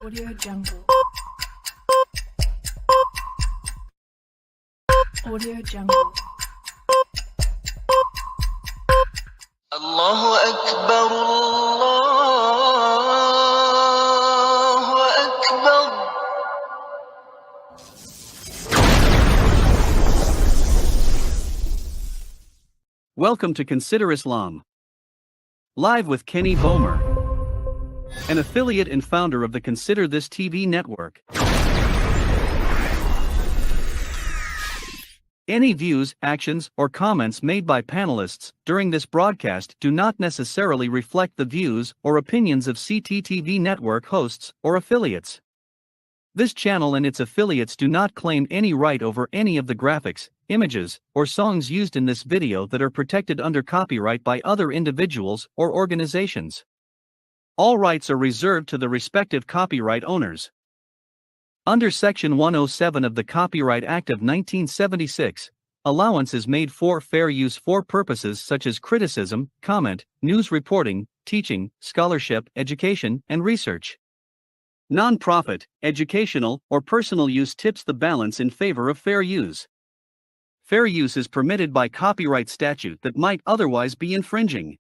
Audio Jungle. Audio Jungle. Allahu Akbar, Allahu Akbar. Welcome to Consider Islam. Live with Kenny Bomer, an affiliate and founder of the Consider This TV network. Any views, actions, or comments made by panelists during this broadcast do not necessarily reflect the views or opinions of CTTV network hosts or affiliates. This channel and its affiliates do not claim any right over any of the graphics, images, or songs used in this video that are protected under copyright by other individuals or organizations. All rights are reserved to the respective copyright owners. Under Section 107 of the Copyright Act of 1976, allowance is made for fair use for purposes such as criticism, comment, news reporting, teaching, scholarship, education, and research. Non-profit, educational, or personal use tips the balance in favor of fair use. Fair use is permitted by copyright statute that might otherwise be infringing.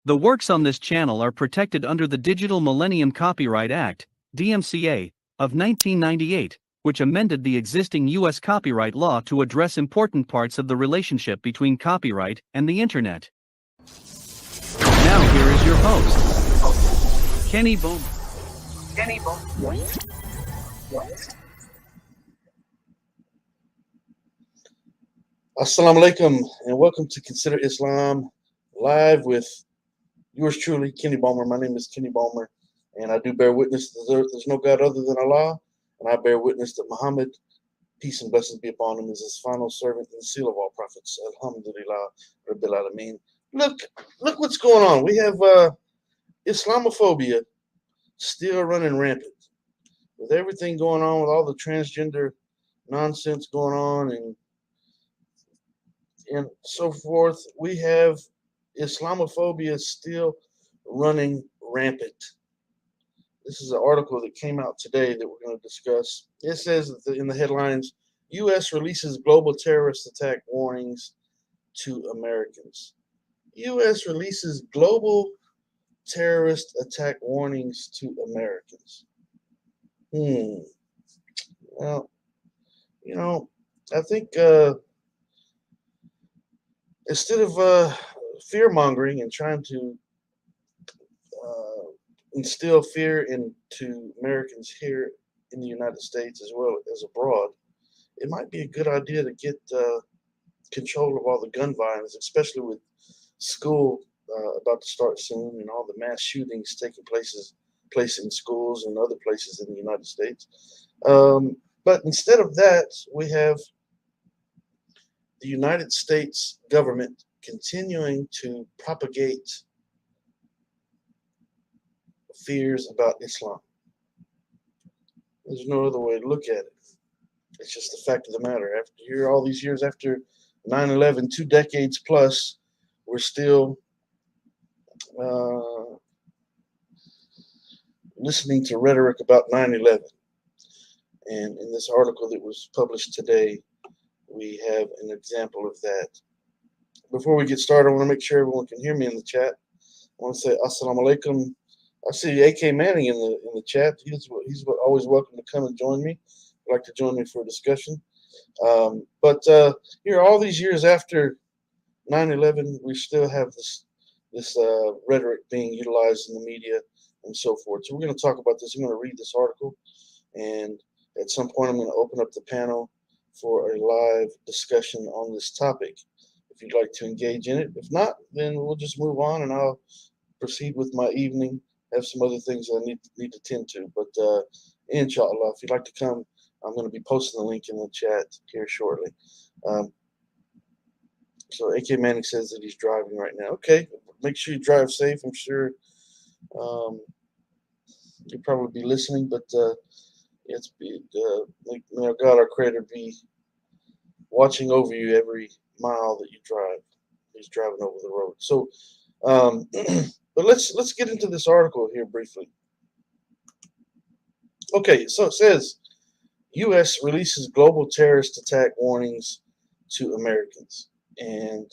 The works on this channel are protected under the Digital Millennium Copyright Act, DMCA, of 1998, which amended the existing U.S. copyright law to address important parts of the relationship between copyright and the Internet. Now here is your host, Kenny Bomer. Assalamu alaikum and welcome to Consider Islam live with yours truly, Kenny Bomer. My name is Kenny Bomer, and I do bear witness that there's no God other than Allah, and I bear witness that Muhammad, peace and blessings be upon him, is his final servant and seal of all prophets. Alhamdulillah, Rabbil Alameen. Look what's going on. We have Islamophobia still running rampant. With everything going on, with all the transgender nonsense going on and so forth, we have Islamophobia still running rampant. This is an article that came out today that we're going to discuss. It says that in the headlines, U.S. releases global terrorist attack warnings to Americans. U.S. releases global terrorist attack warnings to Americans. Well, I think instead of fear-mongering and trying to instill fear into Americans here in the United States as well as abroad, it might be a good idea to get control of all the gun violence, especially with school about to start soon and all the mass shootings taking place in schools and other places in the United States. But instead of that, we have the United States government continuing to propagate fears about Islam. There's no other way to look at it. It's just the fact of the matter. After all these years after 9/11, 2 decades plus, we're still listening to rhetoric about 9/11. And in this article that was published today, we have an example of that. Before we get started, I want to make sure everyone can hear me in the chat. I want to say Assalamu alaikum. I see A.K. Manning in the chat. He's always welcome to come and join me. I'd like to join me for a discussion. But here, all these years after 9/11, we still have this rhetoric being utilized in the media and so forth. So we're going to talk about this. I'm going to read this article, and at some point, I'm going to open up the panel for a live discussion on this topic, if you'd like to engage in it. If not, then we'll just move on, and I'll proceed with my evening. Have some other things I need to tend to. But inshallah, if you'd like to come, I'm going to be posting the link in the chat here shortly. So A.K. Manning says that he's driving right now. Okay, make sure you drive safe. I'm sure you'll probably be listening, but may God, our Creator, be watching over you every mile that you drive. He's driving over the road. So, but let's get into this article here briefly. Okay, so it says U.S. releases global terrorist attack warnings to Americans. And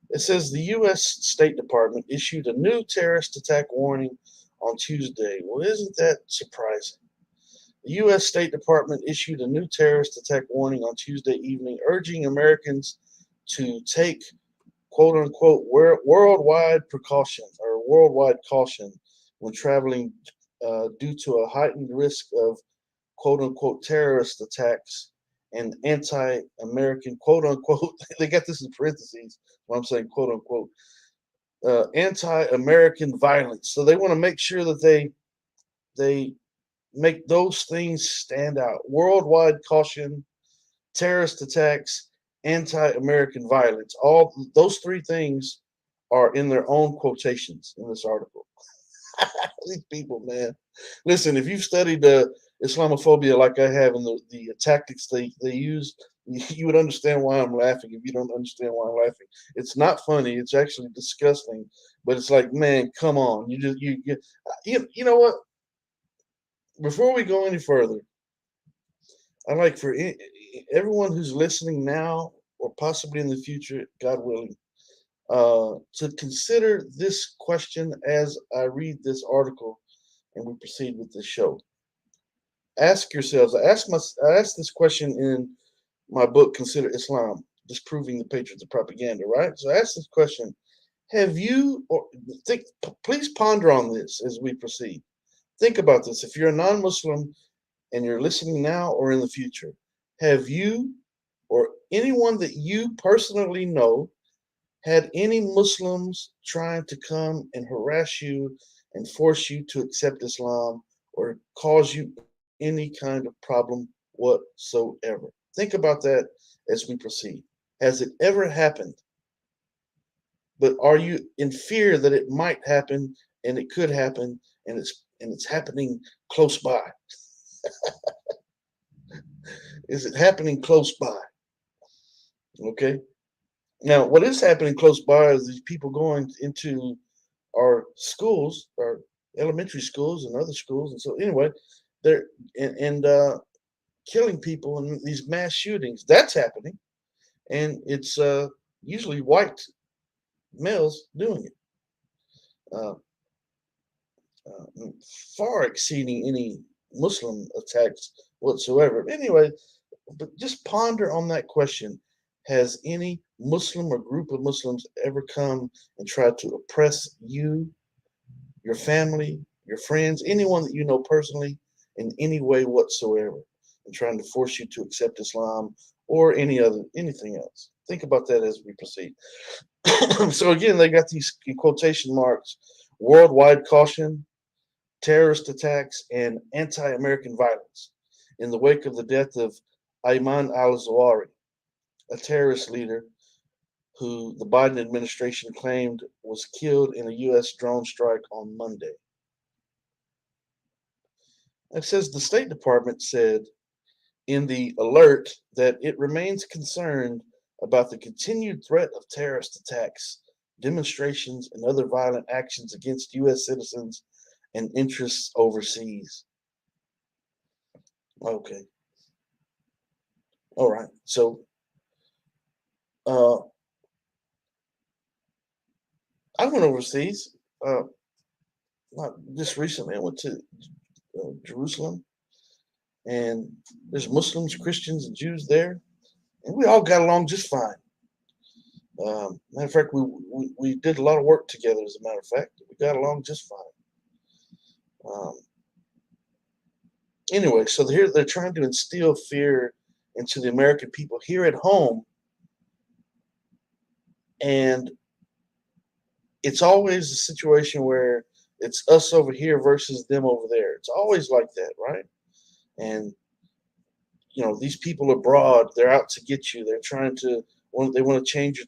it says the U.S. State Department issued a new terrorist attack warning on Tuesday. Well, isn't that surprising? The U.S. State Department issued a new terrorist attack warning on Tuesday evening, urging Americans to take quote unquote worldwide precautions or worldwide caution when traveling due to a heightened risk of quote unquote terrorist attacks and anti American quote unquote, they got this in parentheses, what I'm saying quote unquote, anti American violence. So they want to make sure that they make those things stand out. Worldwide caution, terrorist attacks, anti-American violence. All those three things are in their own quotations in this article. These people, man. Listen, if you've studied Islamophobia like I have and the tactics they use, you would understand why I'm laughing. If you don't understand why I'm laughing, it's not funny. It's actually disgusting. But it's like, man, come on. You know what? Before we go any further, I'd like for everyone who's listening now or possibly in the future, God willing, to consider this question as I read this article and we proceed with the show. Ask yourselves. I asked this question in my book, Consider Islam, Disproving the Patriots of Propaganda. Right. So I asked this question: have you, or think? Please ponder on this as we proceed. Think about this. If you're a non-Muslim and you're listening now or in the future, have you or anyone that you personally know had any Muslims trying to come and harass you and force you to accept Islam or cause you any kind of problem whatsoever? Think about that as we proceed. Has it ever happened? But are you in fear that it might happen and it could happen and it's happening close by? Is it happening close by? Okay. Now, what is happening close by is these people going into our schools, our elementary schools and other schools. And so, anyway, they're and killing people in these mass shootings. That's happening. And it's usually white males doing it, uh, far exceeding any Muslim attacks whatsoever. Anyway, but just ponder on that question. Has any Muslim or group of Muslims ever come and tried to oppress you, your family, your friends, anyone that you know personally in any way whatsoever, and trying to force you to accept Islam or anything else? Think about that as we proceed. So again, they got these in quotation marks: worldwide caution, terrorist attacks, and anti-American violence in the wake of the death of Ayman al-Zawahiri, a terrorist leader who the Biden administration claimed was killed in a U.S. drone strike on Monday. It says the State Department said in the alert that it remains concerned about the continued threat of terrorist attacks, demonstrations, and other violent actions against U.S. citizens and interests overseas. Okay. All right. So, I went overseas. Not just recently. I went to Jerusalem, and there's Muslims, Christians, and Jews there, and we all got along just fine. Matter of fact, we did a lot of work together. As a matter of fact, we got along just fine. Anyway, so they're trying to instill fear into the American people here at home, and it's always a situation where it's us over here versus them over there. It's always like that, right? And these people abroad, they're out to get you. They're trying to they want to change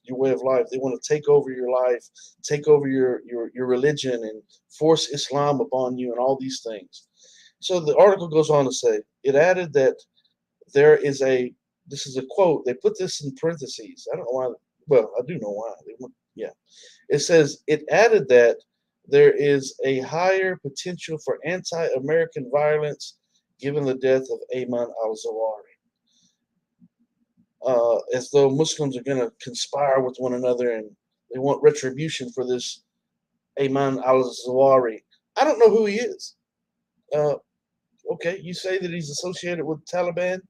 your way of life. They want to take over your life, take over your religion, and force Islam upon you, and all these things. So the article goes on to say, it added that this is a quote. They put this in parentheses. I don't know why. Well, I do know why. Yeah. It says it added that there is a higher potential for anti-American violence given the death of Ayman al-Zawahiri. As though Muslims are going to conspire with one another and they want retribution for this Ayman al-Zawahiri. I don't know who he is. Okay, you say that he's associated with Taliban.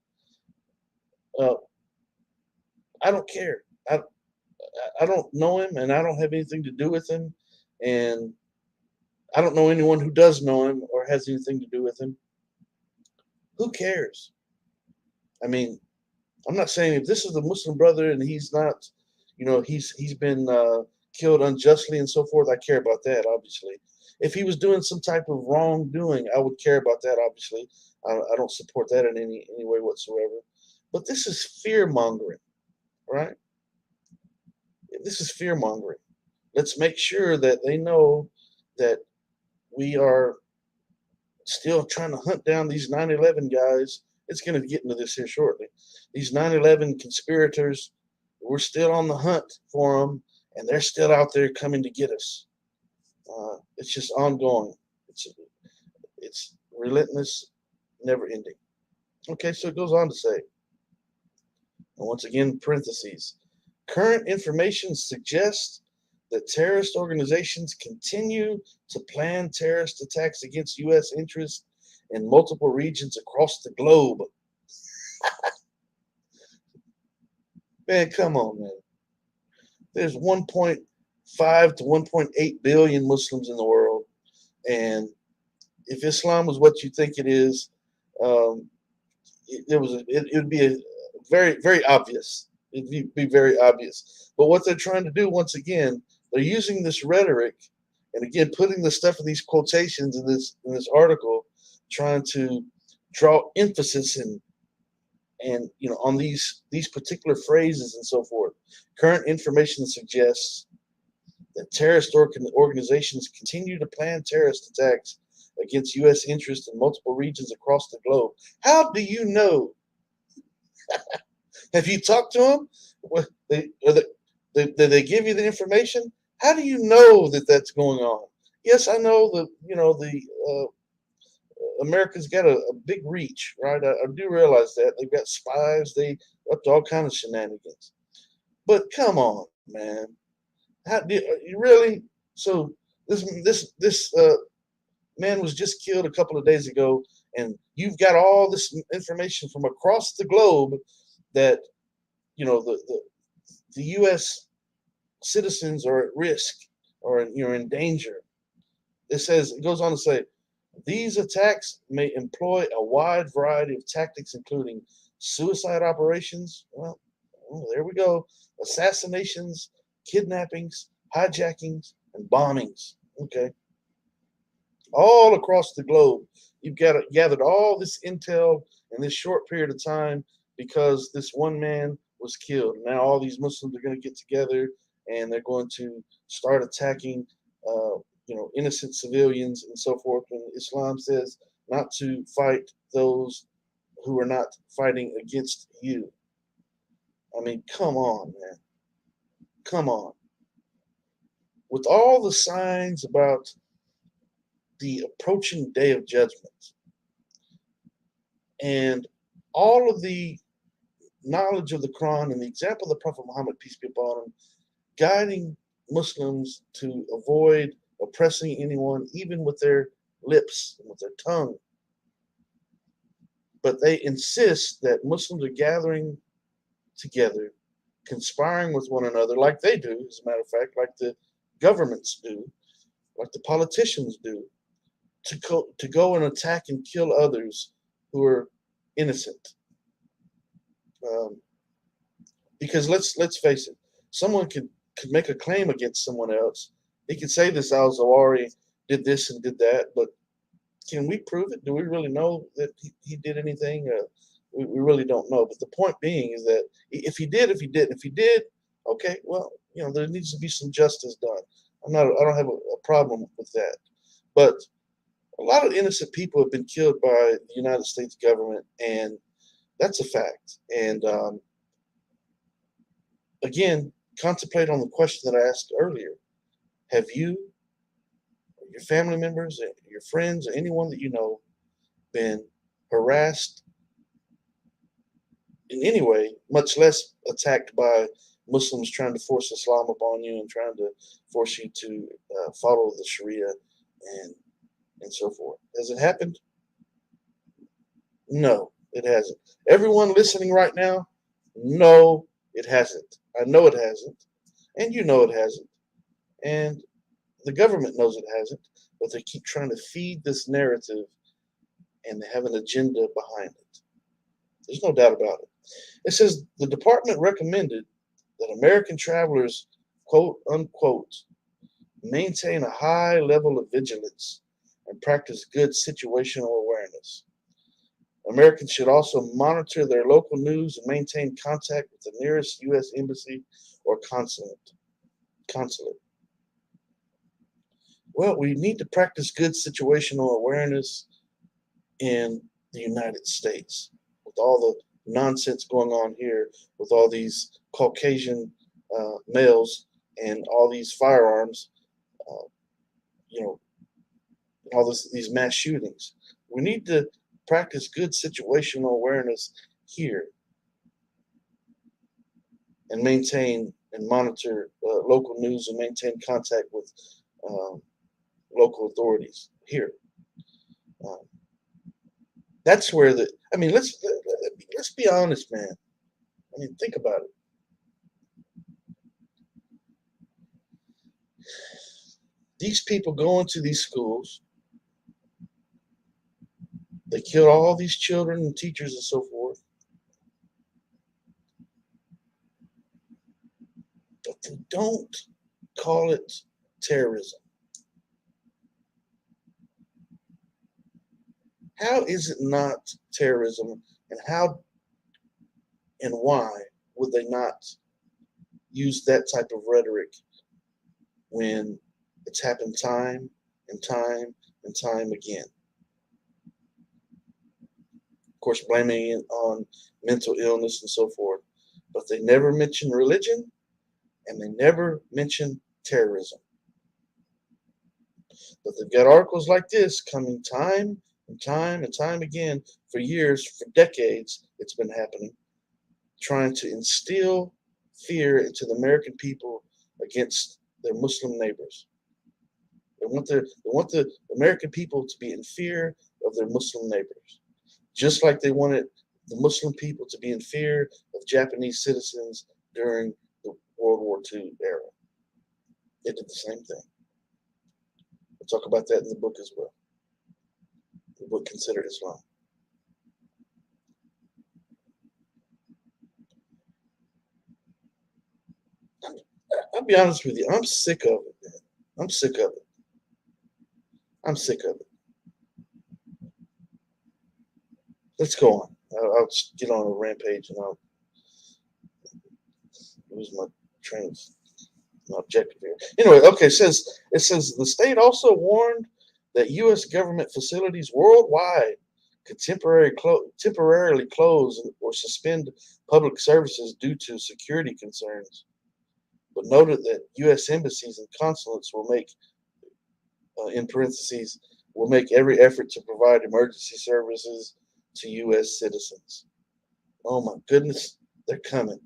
Uh, I don't care. I don't know him, and I don't have anything to do with him, and I don't know anyone who does know him or has anything to do with him. Who cares? I mean, I'm not saying if this is a Muslim brother and he's not, he's been killed unjustly and so forth. I care about that, obviously. If he was doing some type of wrongdoing, I would care about that, obviously. I don't support that in any way whatsoever. But this is fear mongering, right? This is fear mongering. Let's make sure that they know that we are still trying to hunt down these 9/11 guys. It's going to get into this here shortly. These 9/11 conspirators, we're still on the hunt for them, and they're still out there coming to get us. It's just ongoing. It's relentless, never ending. Okay, so it goes on to say, and once again, parentheses, current information suggests that terrorist organizations continue to plan terrorist attacks against U.S. interests in multiple regions across the globe. Man, come on, man. There's 1.5 to 1.8 billion Muslims in the world, and if Islam was what you think it is, it would be a very, very obvious. It'd be very obvious. But what they're trying to do, once again, they're using this rhetoric, and again, putting the stuff in these quotations in this article, trying to draw emphasis and on these particular phrases and so forth. Current information suggests that terrorist organizations continue to plan terrorist attacks against U.S. interests in multiple regions across the globe. How do you know? Have you talked to them? Did they give you the information? How do you know that that's going on? Yes, I know the America's got a big reach, right? I do realize that they've got spies. They up to all kinds of shenanigans. But come on, man. How do you really? So this man was just killed a couple of days ago, and you've got all this information from across the globe that the U.S. citizens are at risk or you're in danger. It goes on to say, these attacks may employ a wide variety of tactics, including suicide operations. Well, there we go. Assassinations, kidnappings, hijackings, and bombings. Okay. All across the globe. You've gathered all this intel in this short period of time because this one man was killed. Now all these Muslims are going to get together and they're going to start attacking, innocent civilians and so forth. And Islam says not to fight those who are not fighting against you. I mean, come on, man. Come on. With all the signs about the approaching day of judgment and all of the knowledge of the Quran and the example of the Prophet Muhammad, peace be upon him, guiding Muslims to avoid oppressing anyone, even with their lips and with their tongue. But they insist that Muslims are gathering together, conspiring with one another like they do, as a matter of fact, like the governments do, like the politicians do, to go and attack and kill others who are innocent. Because let's face it, someone could make a claim against someone else. He could say this al-Zawahiri did this and did that, but can we prove it? Do we really know that he did anything? We really don't know. But the point being is that if he did, okay, well, there needs to be some justice done. I don't have a problem with that. But a lot of innocent people have been killed by the United States government, and that's a fact. And again, contemplate on the question that I asked earlier. Have you your family members, your friends, or anyone that you know been harassed in any way, much less attacked by Muslims trying to force Islam upon you and trying to force you to follow the Sharia and so forth? Has it happened? No, it hasn't. Everyone listening right now, no, it hasn't. I know it hasn't, and you know it hasn't, and the government knows it hasn't, but they keep trying to feed this narrative, and they have an agenda behind it. There's no doubt about it. It says the department recommended that American travelers, quote unquote, maintain a high level of vigilance and practice good situational awareness. Americans should also monitor their local news and maintain contact with the nearest U.S. embassy or consulate. Well, we need to practice good situational awareness in the United States with all the nonsense going on here, with all these Caucasian males and all these firearms, you know, all these mass shootings. We need to practice good situational awareness here and maintain and monitor local news and maintain contact with local authorities here. That's where let's be honest, man. I mean, think about it. These people go into these schools, they kill all these children and teachers and so forth, but they don't call it terrorism. How is it not terrorism, and how and why would they not use that type of rhetoric when it's happened time and time and time again? Of course, blaming it on mental illness and so forth, but they never mention religion and they never mention terrorism. But they've got articles like this coming time and time and time again for years, for decades, it's been happening, trying to instill fear into the American people against their Muslim neighbors. They want the American people to be in fear of their Muslim neighbors, just like they wanted the Muslim people to be in fear of Japanese citizens during the World War II era. They did the same thing. We'll talk about that in the book as well. The book Considered Islam. I'll be honest with you. I'm sick of it, man. I'm sick of it. I'm sick of it. Let's go on. I'll just get on a rampage and I'll lose my train of my objective here. Anyway, okay, it says the state also warned that U.S. government facilities worldwide could temporarily close or suspend public services due to security concerns, but noted that U.S. embassies and consulates will make, in parentheses, will make every effort to provide emergency services to U.S. citizens. Oh my goodness, they're coming.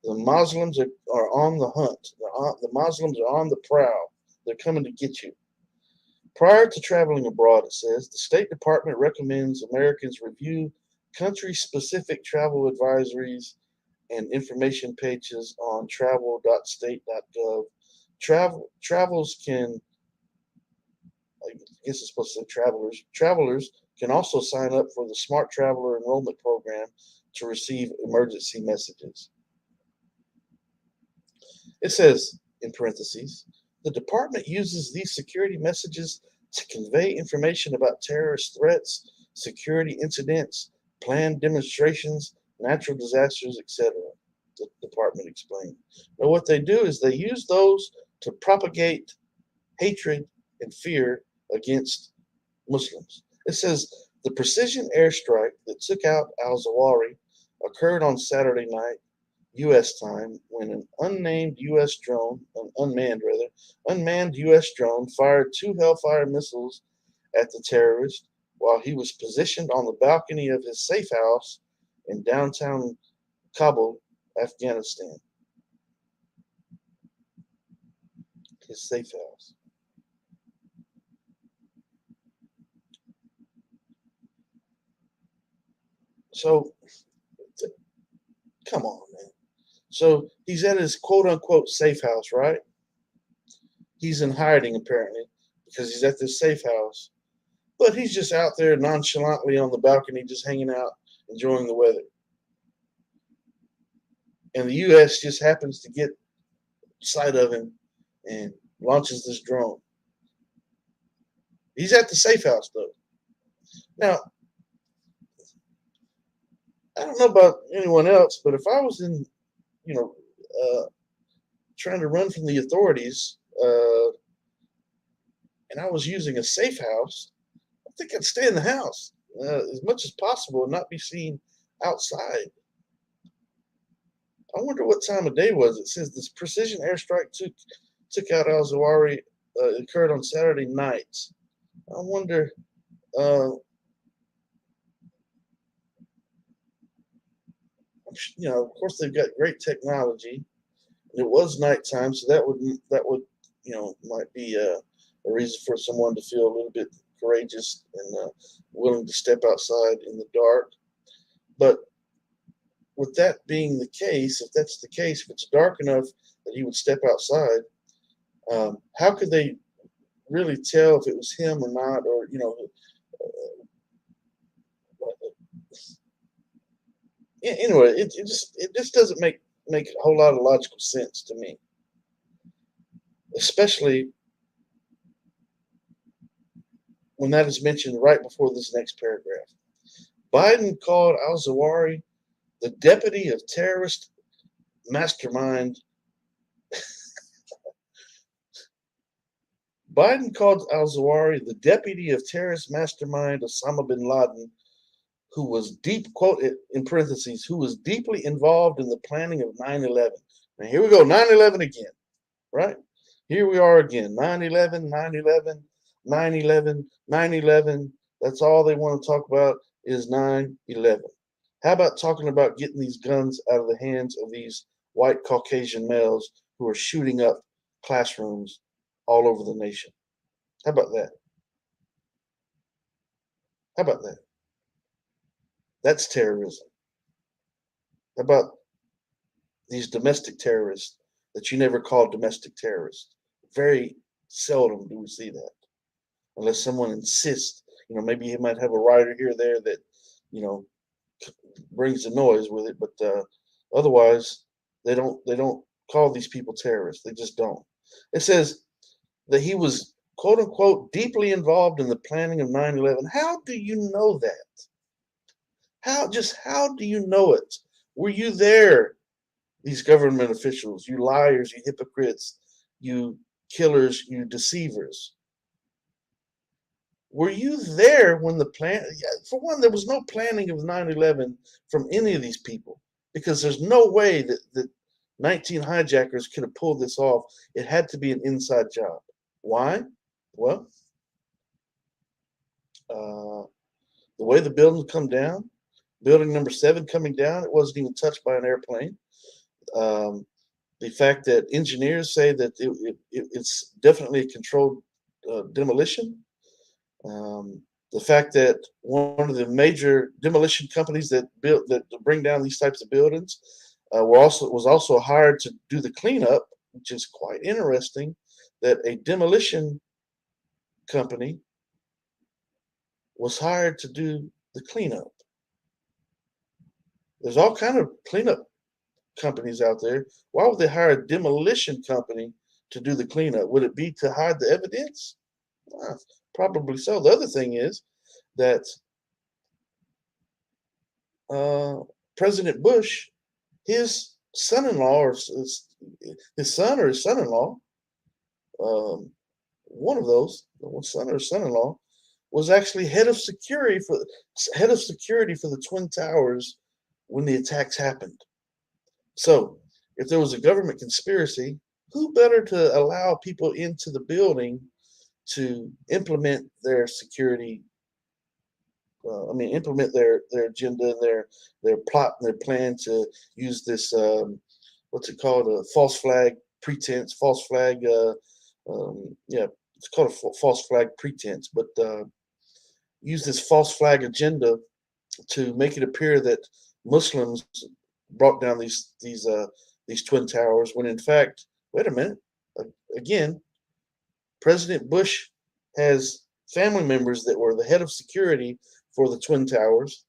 The Muslims are on the hunt. The Muslims are on the prowl. They're coming to get you. Prior to traveling abroad, it says, the State Department recommends Americans review country-specific travel advisories and information pages on travel.state.gov. Travels can, I guess it's supposed to say travelers can also sign up for the Smart Traveler Enrollment Program to receive emergency messages. It says, in parentheses, the department uses these security messages to convey information about terrorist threats, security incidents, planned demonstrations, natural disasters, etc., the department explained. Now, what they do is they use those to propagate hatred and fear against Muslims. It says the precision airstrike that took out al-Zawahiri occurred on Saturday night U.S. time when an unmanned U.S. drone fired two Hellfire missiles at the terrorist while he was positioned on the balcony of his safe house in downtown Kabul, Afghanistan. His safe house. So, come on, man. So he's at his quote unquote safe house, right? He's in hiding apparently because he's at this safe house. But he's just out there nonchalantly on the balcony, just hanging out, enjoying the weather. And the U.S. just happens to get sight of him and launches this drone. He's at the safe house, though. Now, I don't know about anyone else, but if I was in, trying to run from the authorities, and I was using a safe house, I think I'd stay in the house as much as possible and not be seen outside. I wonder what time of day was. It says this precision airstrike took out al-Zawahiri. Occurred on Saturday night. I wonder. Of course, they've got great technology. It was nighttime, so that would might be a reason for someone to feel a little bit courageous and willing to step outside in the dark. But with that being the case, if that's the case, if it's dark enough that he would step outside, how could they really tell if it was him or not? Or anyway, it just doesn't make a whole lot of logical sense to me, especially when that is mentioned right before this next paragraph. Biden called al-Zawahiri the deputy of terrorist mastermind. Biden called al-Zawahiri the deputy of terrorist mastermind Osama bin Laden, who was quote in parentheses, who was deeply involved in the planning of 9/11. Now here we go, 9/11 again, right? Here we are again, 9/11, 9/11, 9/11, 9/11. That's all they want to talk about is 9/11. How about talking about getting these guns out of the hands of these white Caucasian males who are shooting up classrooms all over the nation? How about that? How about that? That's terrorism. How about these domestic terrorists that you never call domestic terrorists? Very seldom do we see that, unless someone insists. Maybe he might have a writer here or there that, brings the noise with it, but otherwise they don't call these people terrorists. They just don't. It says that he was quote unquote deeply involved in the planning of 9/11. How do you know that? How do you know it? Were you there? These government officials, you liars, you hypocrites, you killers, you deceivers. Were you there when the plan? For one, there was no planning of 9/11 from any of these people, because there's no way that 19 hijackers could have pulled this off. It had to be an inside job. Why? Well, the way the buildings come down, building number 7 coming down, it wasn't even touched by an airplane. The fact that engineers say that it's definitely a controlled demolition. The fact that one of the major demolition companies that bring down these types of buildings was also hired to do the cleanup, which is quite interesting. That a demolition company was hired to do the cleanup. There's all kind of cleanup companies out there. Why would they hire a demolition company to do the cleanup? Would it be to hide the evidence? Probably so. The other thing is that President Bush, his son-in-law, or his son or his son-in-law, one of those, son or son-in-law, was actually head of security for the Twin Towers when the attacks happened. So, if there was a government conspiracy, who better to allow people into the building to implement their security? Implement their agenda and their plot and their plan to use this what's it called, a false flag pretense, false flag. Yeah, it's called a false flag pretense, but use this false flag agenda to make it appear that Muslims brought down these twin towers, when in fact, wait a minute, again, President Bush has family members that were the head of security for the twin towers.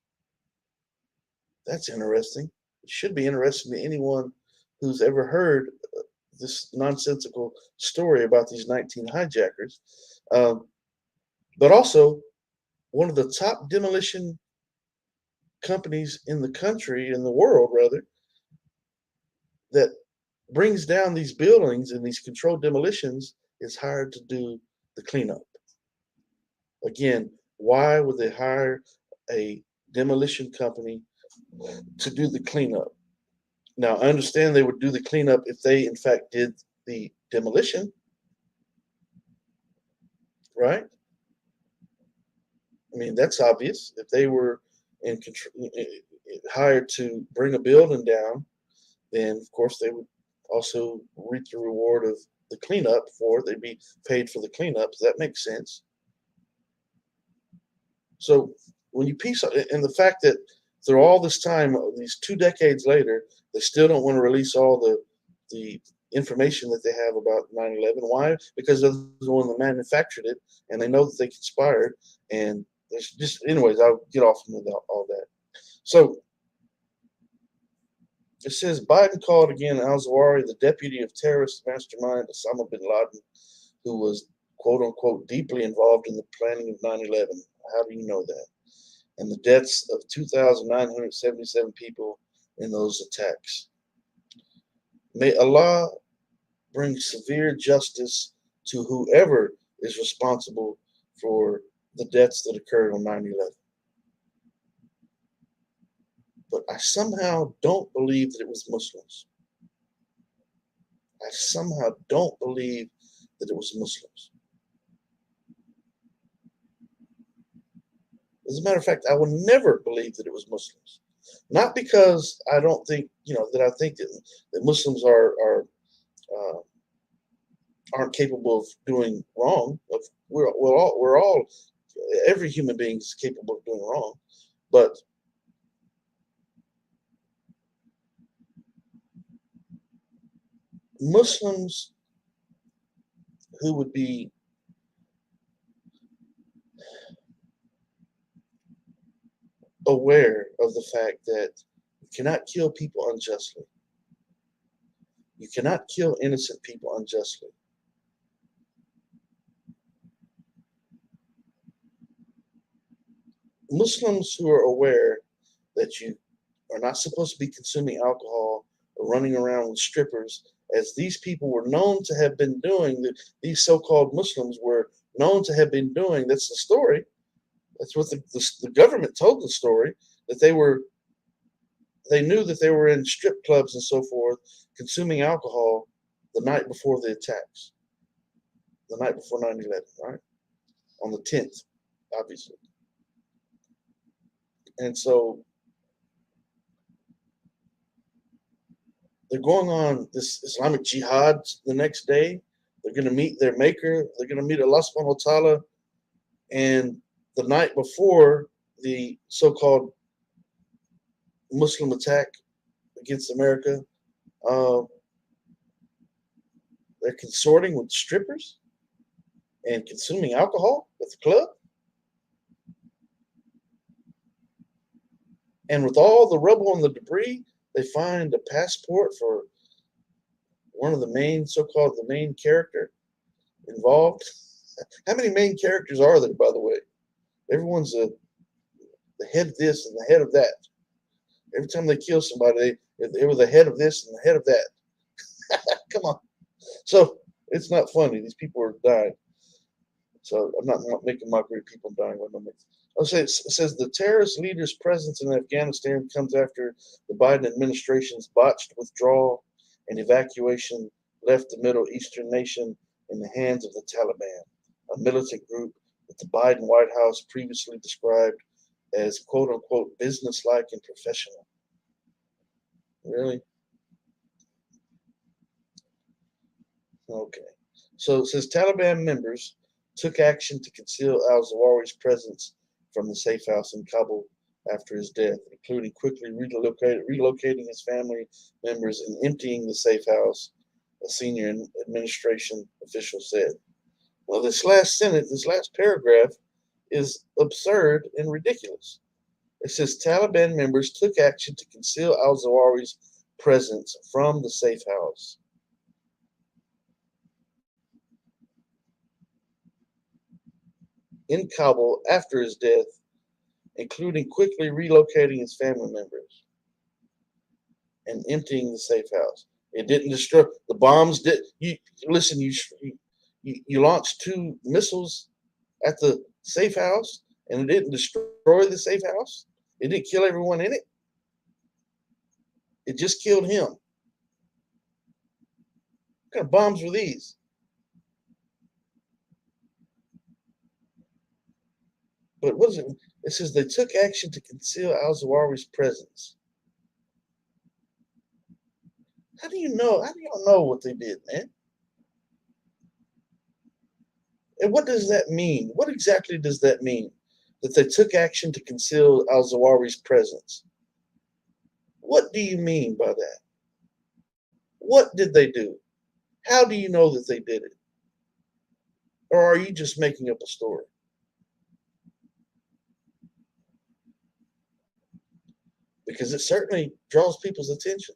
That's interesting. It should be interesting to anyone who's ever heard this nonsensical story about these 19 hijackers. Um, but also, one of the top demolition companies in the country, in the world rather, that brings down these buildings and these controlled demolitions is hired to do the cleanup. Again, why would they hire a demolition company to do the cleanup? Now, I understand they would do the cleanup if they, in fact, did the demolition, right? I mean, that's obvious. If they were hired to bring a building down, then of course they would also reap the reward of the cleanup for it. They'd be paid for the cleanup. So that makes sense. So when you piece, and the fact that through all this time, these 2 decades later, they still don't want to release all the information that they have about 9/11. Why? Because they're the one that manufactured it, and they know that they conspired. And there's just, anyways, I'll get off into all that. So it says Biden called again al-Zawahiri the deputy of terrorist mastermind Osama bin Laden, who was quote unquote deeply involved in the planning of 9/11. How do you know that? And the deaths of 2,977 people in those attacks. May Allah bring severe justice to whoever is responsible for the deaths that occurred on 9/11. But I somehow don't believe that it was Muslims. I somehow don't believe that it was Muslims. As a matter of fact, I will never believe that it was Muslims. Not because I don't think, that I think that Muslims aren't capable of doing wrong. We're all, every human being is capable of doing wrong. But Muslims who would be aware of the fact that you cannot kill people unjustly. You cannot kill innocent people unjustly. Muslims who are aware that you are not supposed to be consuming alcohol or running around with strippers, as these people were known to have been doing, these so-called Muslims were known to have been doing. That's the story. That's what the government told the story, that they knew that they were in strip clubs and so forth, consuming alcohol the night before the attacks, the night before 9/11, right? On the 10th, obviously. And so they're going on this Islamic jihad the next day. They're going to meet their maker. They're going to meet Allah subhanahu wa ta'ala. And the night before the so-called Muslim attack against America, they're consorting with strippers and consuming alcohol at the club. And with all the rubble and the debris, they find a passport for one of the main, so-called the main character involved. How many main characters are there, by the way? Everyone's the head of this and the head of that. Every time they kill somebody, they were the head of this and the head of that. Come on. So it's not funny. These people are dying. So I'm not making mockery of people dying. I'll say it says the terrorist leader's presence in Afghanistan comes after the Biden administration's botched withdrawal and evacuation left the Middle Eastern nation in the hands of the Taliban, a militant group that the Biden White House previously described as quote unquote businesslike and professional. Really? Okay. So it says Taliban members took action to conceal al-Zawahiri's presence from the safe house in Kabul after his death, including quickly relocating his family members and emptying the safe house, a senior administration official said. Well, this last paragraph is absurd and ridiculous. It says Taliban members took action to conceal al-Zawahiri's presence from the safe house. In Kabul after his death, including quickly relocating his family members and emptying the safe house. It didn't destroy the bombs. You launched 2 missiles at the safe house, and it didn't destroy the safe house. It didn't kill everyone in it. It just killed him. What kind of bombs were these? But what is it? It says they took action to conceal al-Zawahiri's presence. How do you know? How do y'all know what they did, man? And what does that mean? What exactly does that mean? That they took action to conceal al-Zawahiri's presence. What do you mean by that? What did they do? How do you know that they did it? Or are you just making up a story? Because it certainly draws people's attention.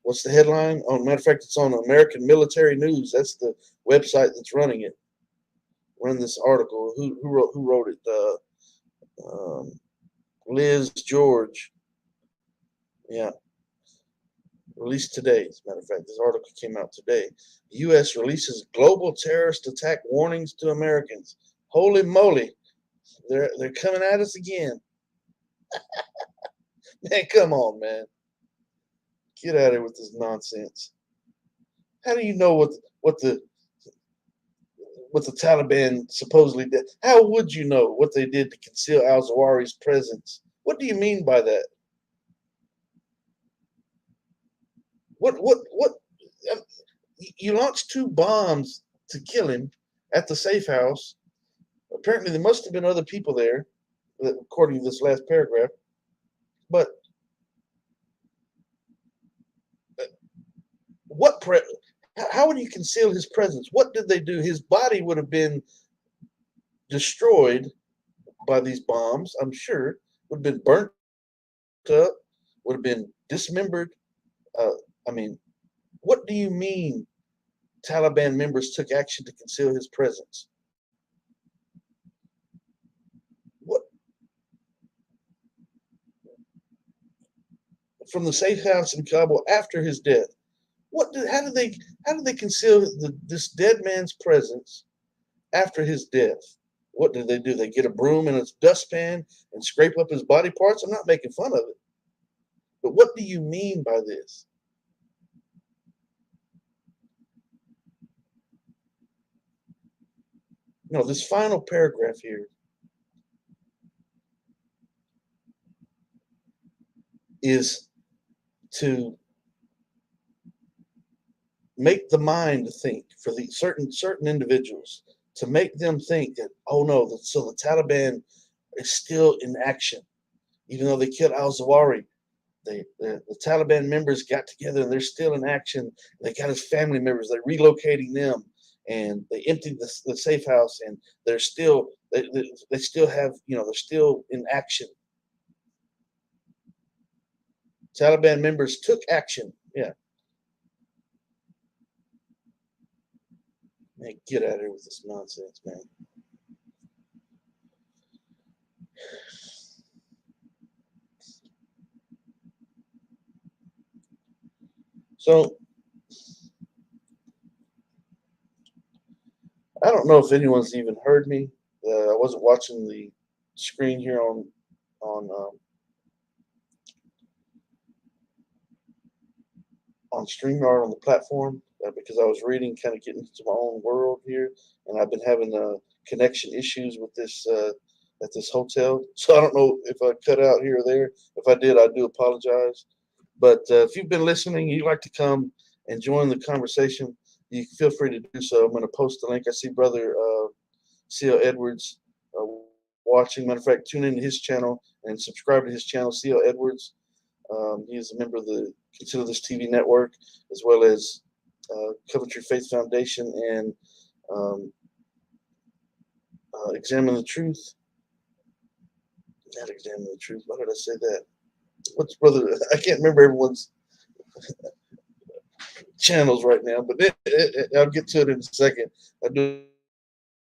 What's the headline? Oh, matter of fact, it's on American Military News. That's the website that's running it. Run this article. Who wrote it? Liz George. Yeah. Released today. As a matter of fact, this article came out today. The U.S. releases global terrorist attack warnings to Americans. Holy moly. They're coming at us again. Man, come on, man. Get out of here with this nonsense. How do you know what the Taliban supposedly did? How would you know what they did to conceal al-Zawahiri's presence? What do you mean by that? What? You launched 2 bombs to kill him at the safe house. Apparently, there must have been other people there, according to this last paragraph. But how would you conceal his presence? What did they do? His body would have been destroyed by these bombs, I'm sure. Would have been burnt up, would have been dismembered. What do you mean Taliban members took action to conceal his presence? What? From the safe house in Kabul after his death. How did they conceal this dead man's presence after his death? What did they do? They get a broom and a dustpan and scrape up his body parts? I'm not making fun of it. But what do you mean by this? No, this final paragraph here is to make the mind think for the certain individuals, to make them think that, oh no, so the Taliban is still in action, even though they killed al-Zawahiri. The Taliban members got together and they're still in action. They got his family members. They're relocating them, and they emptied the safe house, and they're still they still have they're still in action. Taliban members took action. Yeah. Man, get out of here with this nonsense, man. So don't know if anyone's even heard me. I wasn't watching the screen here on StreamYard on the platform because I was reading, kind of getting into my own world here, and I've been having connection issues with this at this hotel. So I don't know if I cut out here or there. If I did, I do apologize. But if you've been listening, you'd like to come and join the conversation, you feel free to do so. I'm going to post the link. I see Brother C.L. Edwards watching. Matter of fact, tune into his channel and subscribe to his channel, C.L. Edwards. He is a member of the Consider This TV network, as well as Coventry Faith Foundation and Examine the Truth. Not Examine the Truth. Why did I say that? What's Brother? I can't remember everyone's channels right now, but I'll get to it in a second. I do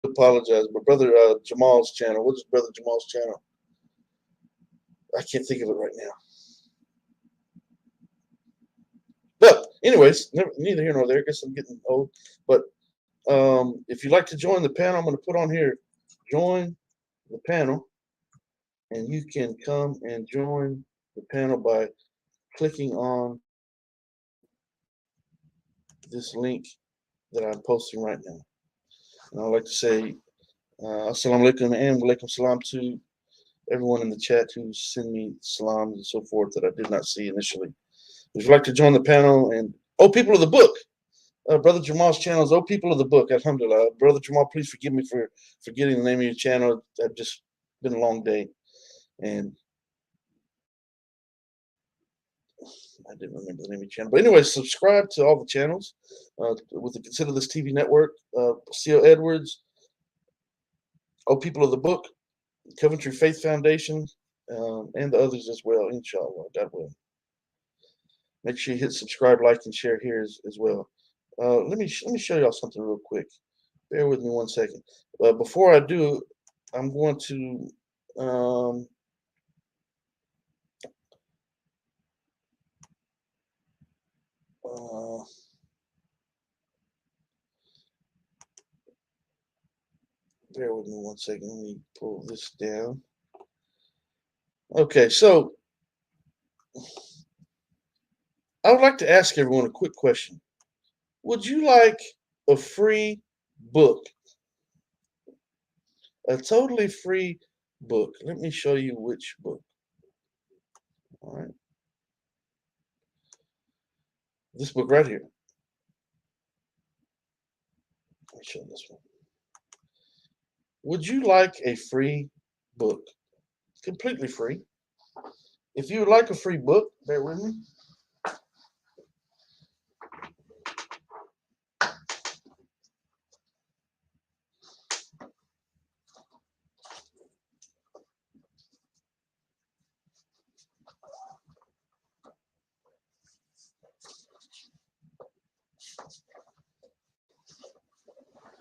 apologize, but Brother Jamal's channel. What is Brother Jamal's channel? I can't think of it right now. But anyways, neither here nor there. I guess I'm getting old. But if you'd like to join the panel, I'm going to put on here, join the panel. And you can come and join the panel by clicking on this link that I'm posting right now. And I'd like to say assalamu alaikum and walaikum salam to everyone in the chat who sent me salams and so forth that I did not see initially. If you'd like to join the panel and people of the book, Brother Jamal's channel is People of the Book. Alhamdulillah. Brother Jamal, please forgive me for forgetting the name of your channel. I've just been a long day. And I didn't remember the name of your channel. But anyway, subscribe to all the channels with the Consider This TV network. C.L. Edwards, People of the Book, Coventry Faith Foundation, and the others as well, inshallah. God willing. Make sure you hit subscribe, like, and share here as well. Let me show y'all something real quick. Bear with me 1 second. Before I do, I'm going to bear with me 1 second. Let me pull this down. Okay, so I would like to ask everyone a quick question. Would you like a free book? A totally free book. Let me show you which book. All right. This book right here. Let me show this one. Would you like a free book? Completely free. If you would like a free book, bear with me.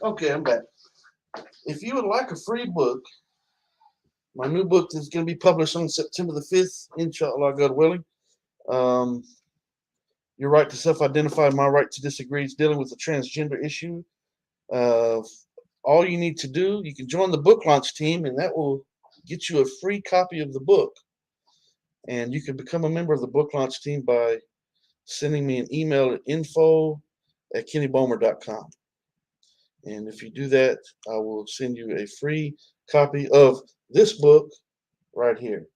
Okay, I'm back. If you would like a free book, my new book is going to be published on September the 5th, inshallah, God willing. Your Right to Self-Identify, My Right to Disagree is dealing with the transgender issue. All you need to do, you can join the book launch team, and that will get you a free copy of the book. And you can become a member of the book launch team by sending me an email at info@kennybomer.com. And if you do that, I will send you a free copy of this book right here.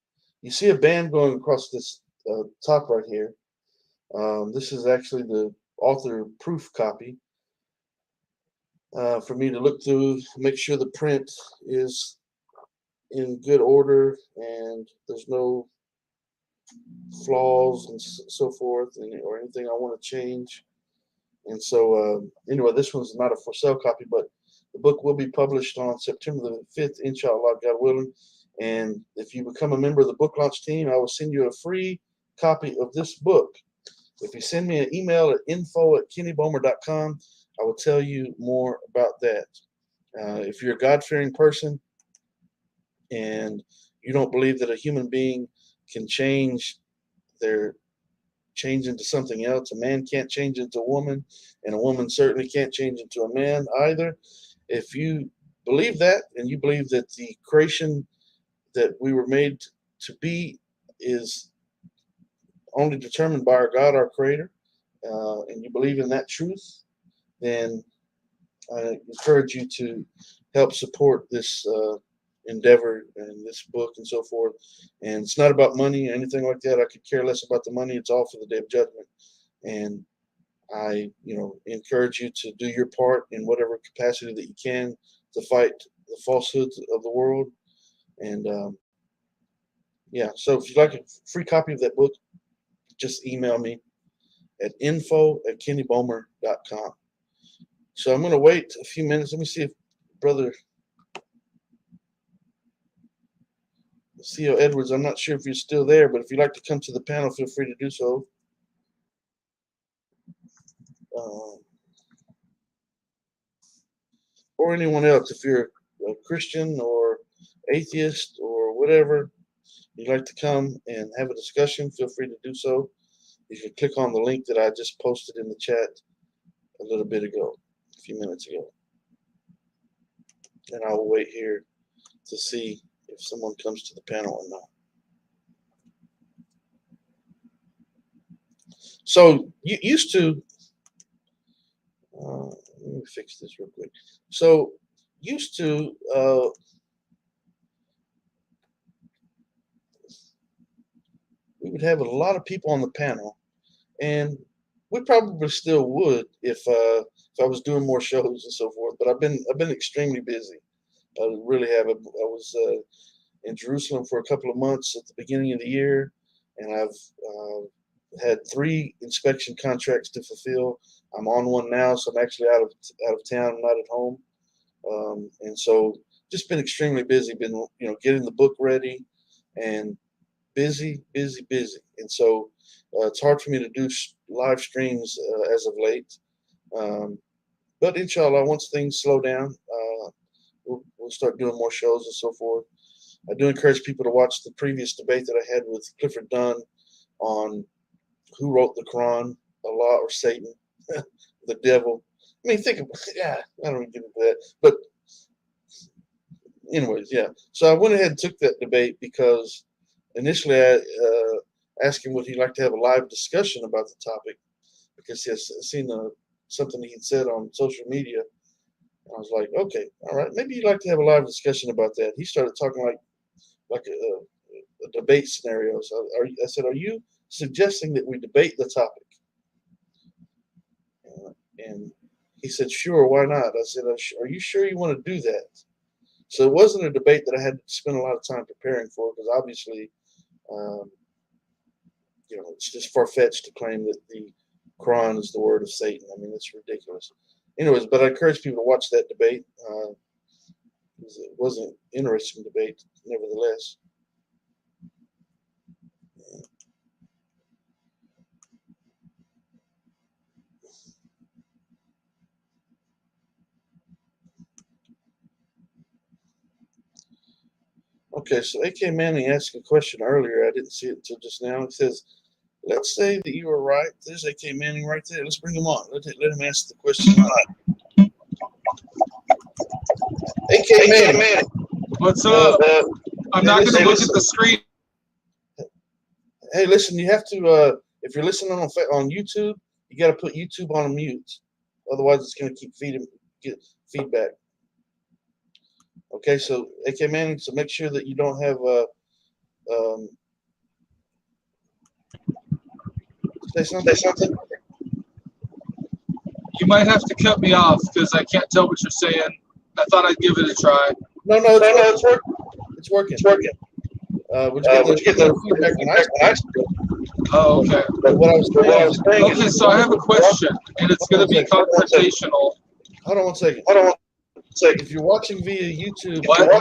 You see a band going across this top right here. This is actually the author proof copy for me to look through, make sure the print is in good order and there's no flaws and so forth, or anything I want to change. And so, anyway, this one's not a for sale copy, but the book will be published on September the 5th, inshallah, God willing. And if you become a member of the book launch team, I will send you a free copy of this book. If you send me an email at info@kennybomer.com, I will tell you more about that. If you're a God-fearing person and you don't believe that a human being can change into something else, a man can't change into a woman, and a woman certainly can't change into a man either. if you believe that, and you believe that the creation that we were made to be is only determined by our God, our Creator, and you believe in that truth, then I encourage you to help support this endeavor and this book and so forth. And it's not about money or anything like that. I could care less about the money. It's all for the day of judgment. And I, encourage you to do your part in whatever capacity that you can to fight the falsehoods of the world. And so if you'd like a free copy of that book, just email me at info@kennybowmer.com. So I'm going to wait a few minutes. Let me see if Brother C.O. Edwards, I'm not sure if you're still there, but if you'd like to come to the panel, feel free to do so. Or anyone else, if you're a Christian or atheist or whatever, you'd like to come and have a discussion, feel free to do so. You can click on the link that I just posted in the chat a little bit ago, a few minutes ago. And I will wait here to see if someone comes to the panel or not. So you used to, let me fix this real quick. So used to, we would have a lot of people on the panel, and we probably still would if I was doing more shows and so forth. But I've been extremely busy. I really have. I was in Jerusalem for a couple of months at the beginning of the year, and I've had 3 inspection contracts to fulfill. I'm on one now, so I'm actually out of town. I'm not at home, and so just been extremely busy. Been getting the book ready, and busy. And so it's hard for me to do live streams as of late. But inshallah, once things slow down, we'll start doing more shows and so forth. I do encourage people to watch the previous debate that I had with Clifford Dunn on who wrote the Quran, Allah or Satan, the devil. I mean, think about it. Yeah, I don't get into that. But anyways, yeah. So I went ahead and took that debate because initially I asked him would he like to have a live discussion about the topic, because he has seen something he'd said on social media. And I was like, okay, all right, maybe you'd like to have a live discussion about that. He started talking like a debate scenario. So I said, are you suggesting that we debate the topic? And he said, sure, why not? I said, are you sure you want to do that? So it wasn't a debate that I had to spend a lot of time preparing for, because obviously, it's just far-fetched to claim that the Quran is the word of Satan. I mean, it's ridiculous. Anyways, but I encourage people to watch that debate. It was an interesting debate, nevertheless. Okay, so A.K. Manning asked a question earlier. I didn't see it until just now. It says, let's say that you were right. There's A.K. Manning right there. Let's bring him on. Let him ask the question. A.K. Manning. What's up? I'm not going to look at the screen. Hey, listen, you have to, if you're listening on YouTube, you got to put YouTube on mute. Otherwise, it's going to keep get feedback. Okay, so A.K. Manning, so make sure that you don't have say something. You might have to cut me off because I can't tell what you're saying. I thought I'd give it a try. No, it's working. It's working. We're just getting the feedback when I speak. Oh, okay. But what I was saying okay, so I have a question, and it's going to be confrontational. Hold on one second. If you're watching via YouTube, I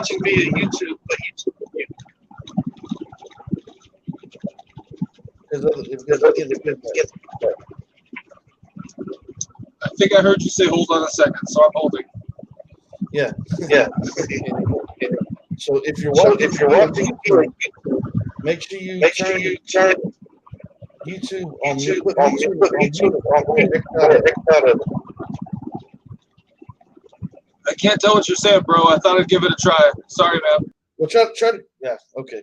think I heard you say hold on a second, so I'm holding. Yeah. So if you're watching YouTube, make sure you turn YouTube on mute. I can't tell what you're saying, bro. I thought I'd give it a try. Sorry, man. Well, try to. Yeah, okay.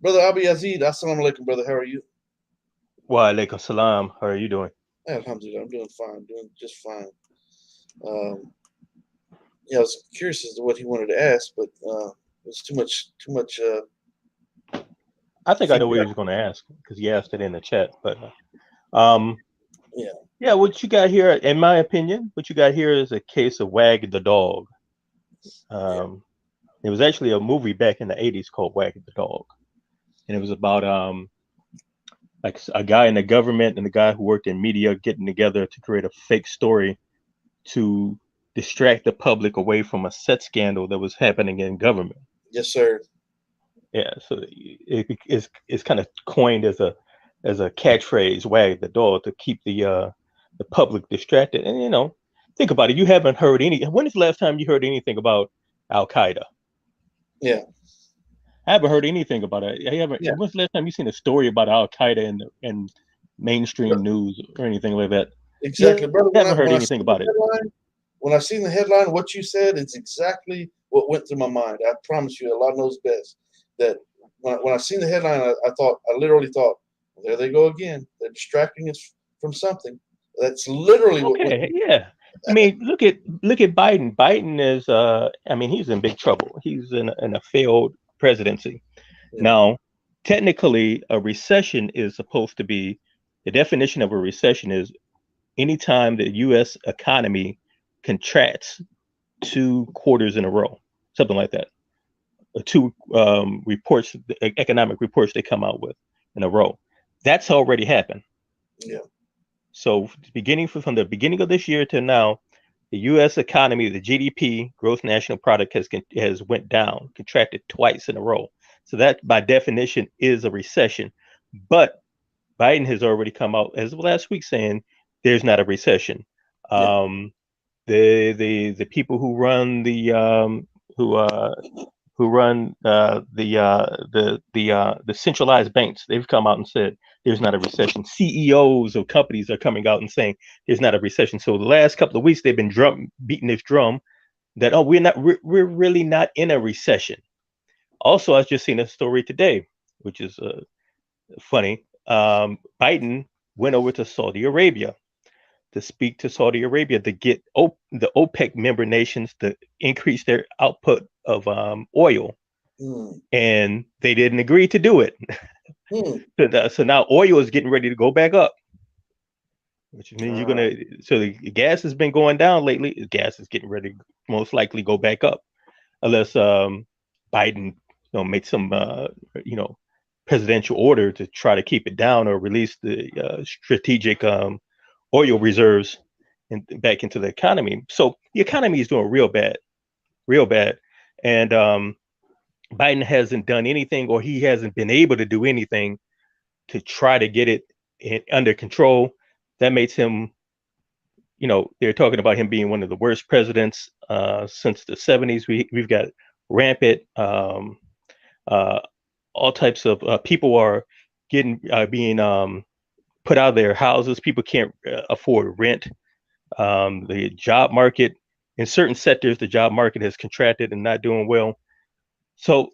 Brother Abi Yazid, assalamu alaikum, brother. How are you? Wa alaikum salam. How are you doing? Alhamdulillah, I'm doing fine, doing just fine. Yeah, I was curious as to what he wanted to ask, but it's too much. I think I know what he feedback. was going to ask because he asked it in the chat. But yeah, Yeah. what you got here, in my opinion, what you got here is a case of Wag the Dog. It was actually a movie back in the 80s called Wag the Dog, and it was about like a guy in the government and a guy who worked in media getting together to create a fake story to distract the public away from a sex scandal that was happening in government. Yes, sir. Yeah, so it's kind of coined as a catchphrase, "Wag the dog," to keep the public distracted. And think about it. You haven't heard any. When is the last time you heard anything about Al Qaeda? Yeah. I haven't heard anything about it. I haven't. Yeah. When's the last time you seen a story about Al Qaeda in mainstream news or anything like that? Exactly, brother. Haven't heard anything about it. When I seen the headline, what you said is exactly what went through my mind. I promise you, Allah knows best. That when I seen the headline, I literally thought, well, there they go again. They're distracting us from something. That's literally what. Yeah. I mean, look at Biden. Biden is, I mean, he's in big trouble. He's in a failed presidency. Yeah. Now, technically, a recession is supposed to be, the definition of a recession is anytime the U.S. economy contracts 2 quarters in a row, something like that. Two reports, economic reports they come out with in a row. That's already happened. Yeah. So from the beginning of this year to now, the U.S. economy, the GDP, gross national product, has went down, contracted twice in a row. So that, by definition, is a recession. But Biden has already come out as of last week saying there's not a recession. Yeah. The people who run the centralized banks, they've come out and said there's not a recession. CEOs of companies are coming out and saying there's not a recession. So the last couple of weeks they've been beating this drum that we're really not in a recession. Also, I just seen a story today, which is funny. Biden went over to Saudi Arabia to speak to Saudi Arabia to get the OPEC member nations to increase their output of oil. And they didn't agree to do it. So now oil is getting ready to go back up, which means so the gas has been going down lately. Gas is getting ready to most likely go back up unless Biden make some presidential order to try to keep it down or release the strategic oil reserves back into the economy. So the economy is doing real bad. And Biden hasn't done anything, or he hasn't been able to do anything to try to get it under control. That makes him, they're talking about him being one of the worst presidents since the 70s. We've got rampant, all types of people are being put out of their houses. People can't afford rent. The job market in certain sectors, the job market has contracted and not doing well. So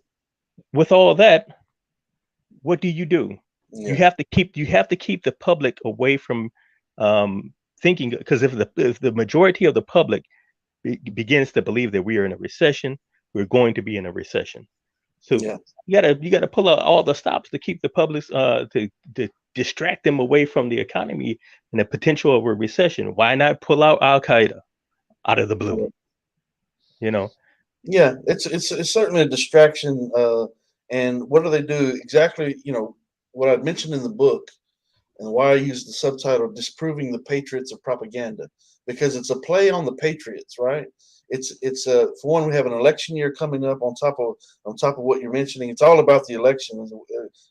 with all of that, what do? Yeah. You have to keep the public away from thinking, because if the majority of the public begins to believe that we are in a recession, we're going to be in a recession. So you gotta pull out all the stops to keep the public to distract them away from the economy and the potential of a recession. Why not pull out Al Qaeda out of the blue? Yeah, it's certainly a distraction. And what do they do exactly? What I mentioned in the book, and why I use the subtitle "Disproving the Patriots of Propaganda," because it's a play on the Patriots, right? It's for one, we have an election year coming up on top of what you're mentioning. It's all about the election.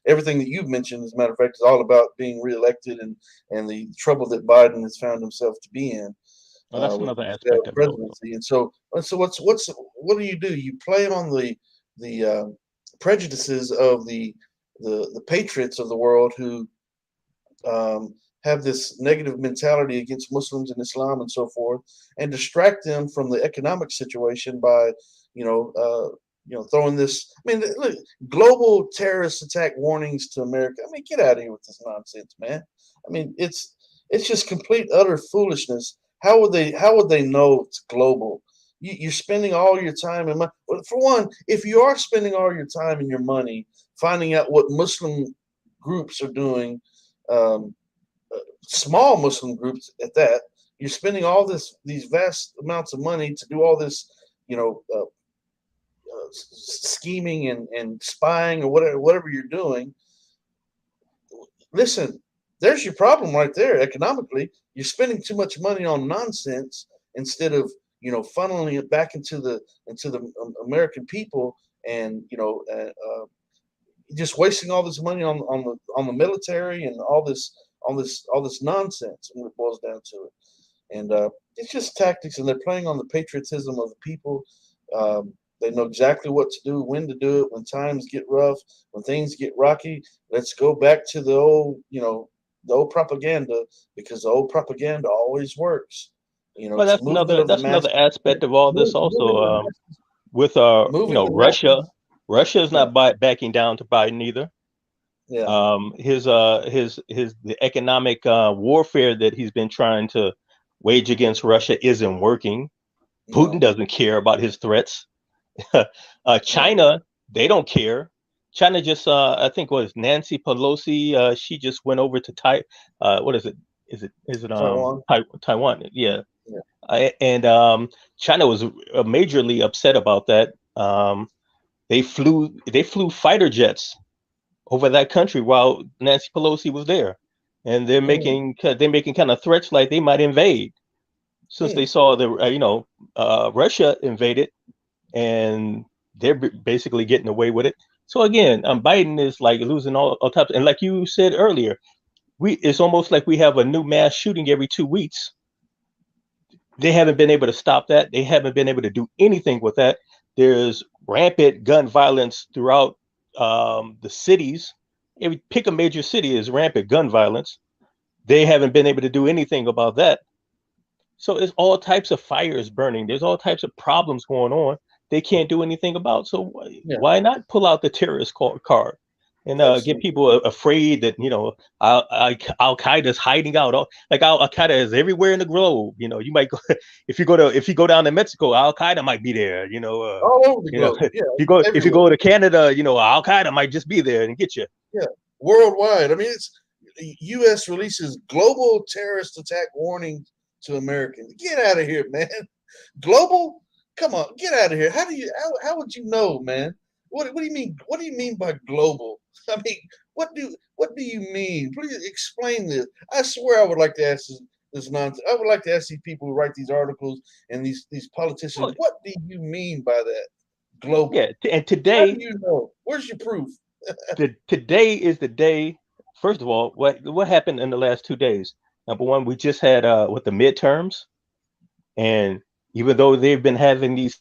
Everything that you've mentioned, as a matter of fact, is all about being reelected and the trouble that Biden has found himself to be in. Well, that's another aspect of presidency. And so what do? You play on the prejudices of the patriots of the world who have this negative mentality against Muslims and Islam and so forth, and distract them from the economic situation by, throwing this. I mean, look, global terrorist attack warnings to America. I mean, get out of here with this nonsense, man. I mean, it's just complete utter foolishness. How would they know it's global? You're spending all your time and money. For one, if you are spending all your time and your money finding out what Muslim groups are doing, small Muslim groups at that, you're spending all these vast amounts of money to do all this, scheming and spying or whatever you're doing. Listen, there's your problem right there. Economically, you're spending too much money on nonsense instead of funneling it back into the American people, and just wasting all this money on the military and all this nonsense when it boils down to it. And it's just tactics, and they're playing on the patriotism of the people. They know exactly what to do, when to do it, when times get rough, when things get rocky. Let's go back to the old propaganda, because the old propaganda always works. Well, that's another aspect of all this also. With Russia is not backing down to Biden either. Yeah. The economic warfare that he's been trying to wage against Russia isn't working. Putin doesn't care about his threats. China, they don't care. China just, I think, was Nancy Pelosi. She just went over to what is it? Is it Taiwan? Taiwan? Yeah. And China was majorly upset about that. They flew fighter jets over that country while Nancy Pelosi was there, and they're making kind of threats like they might invade, since they saw Russia invaded, and they're basically getting away with it. So again, Biden is like losing all types, and like you said earlier, it's almost like we have a new mass shooting every 2 weeks. They haven't been able to stop that. They haven't been able to do anything with that. There's rampant gun violence throughout the cities. Pick a major city, is rampant gun violence. They haven't been able to do anything about that. So it's all types of fires burning. There's all types of problems going on they can't do anything about. So why not pull out the terrorist card and get people afraid that Al Qaeda is hiding out? Like Al Qaeda is everywhere in the globe. You might go if you go down to Mexico, Al Qaeda might be there. All over the globe. If you go to Canada, Al Qaeda might just be there and get you. Yeah, worldwide. I mean, it's U.S. releases global terrorist attack warning to Americans. Get out of here, man. Global? Come on, get out of here. How would you know, man? What do you mean? What do you mean by global? I mean, what do you mean? Please explain this. I swear I would like to ask this nonsense. I would like to ask these people who write these articles and these politicians, what do you mean by that? Global. Yeah, and today, how do you know? Where's your proof? Today is the day. First of all, what happened in the last 2 days? Number one, we just had the midterms, and even though they've been having these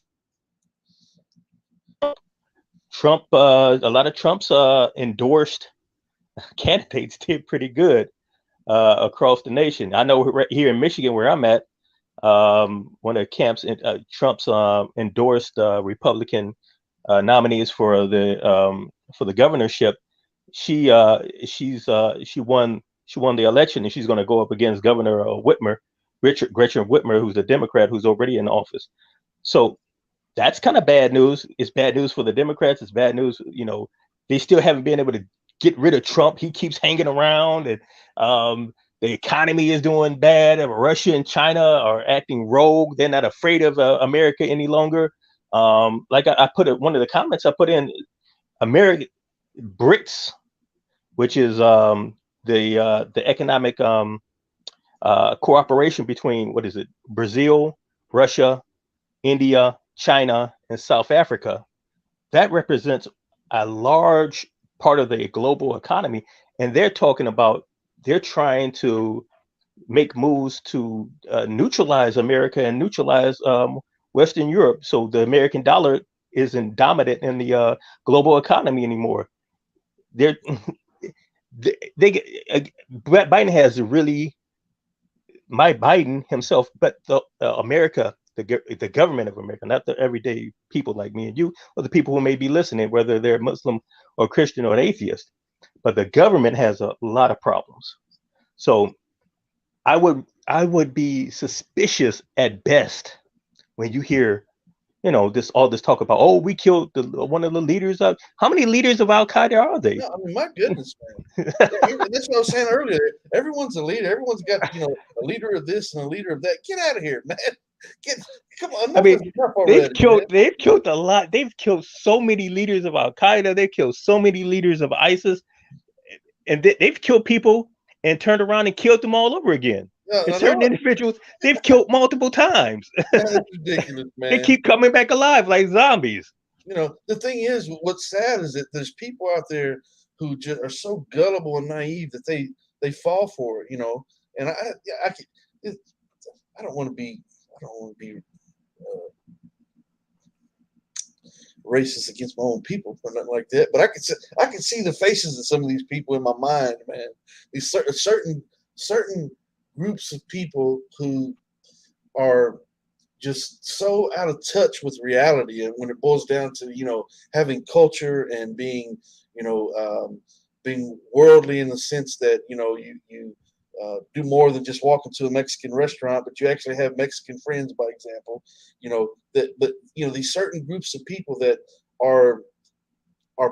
Trump, a lot of Trump's endorsed candidates did pretty good across the nation. I know here in Michigan, where I'm at, one of the camps, Trump's endorsed Republican nominees for the governorship. She won the election, and she's going to go up against Governor Gretchen Whitmer, who's a Democrat who's already in office. So that's kind of bad news. It's bad news for the Democrats. It's bad news. They still haven't been able to get rid of Trump. He keeps hanging around, and the economy is doing bad. Russia and China are acting rogue. They're not afraid of America any longer. Like I put one of the comments I put in, America BRICS, which is the economic cooperation between, what is it, Brazil, Russia, India, China, and South Africa. That represents a large part of the global economy, and they're trying to make moves to neutralize America and neutralize Western Europe, so the American dollar isn't dominant in the global economy anymore. Biden has really, my Biden himself, but America, the government of America, not the everyday people like me and you, or the people who may be listening, whether they're Muslim or Christian or an atheist, but the government has a lot of problems. So I would be suspicious at best when you hear, all this talk about, oh, we killed one of the leaders of. How many leaders of Al Qaeda are they? No, I mean, my goodness, man. That's what I was saying earlier. Everyone's a leader. Everyone's got, a leader of this and a leader of that. Get out of here, man. Come on. I Enough mean, is enough already, they've killed a lot. They've killed so many leaders of Al Qaeda. They've killed so many leaders of ISIS, and they've killed people and turned around and killed them all over again. Yeah, And certain individuals they've killed multiple times. That's ridiculous, man. They keep coming back alive like zombies. The thing is, what's sad is that there's people out there who just are so gullible and naive that they fall for it, And I don't want to be racist against my own people or nothing like that. But I can see the faces of some of these people in my mind, man. These certain groups of people who are just so out of touch with reality, and when it boils down to having culture and being being worldly in the sense that you do more than just walk into a Mexican restaurant, but you actually have Mexican friends, by example. These certain groups of people that are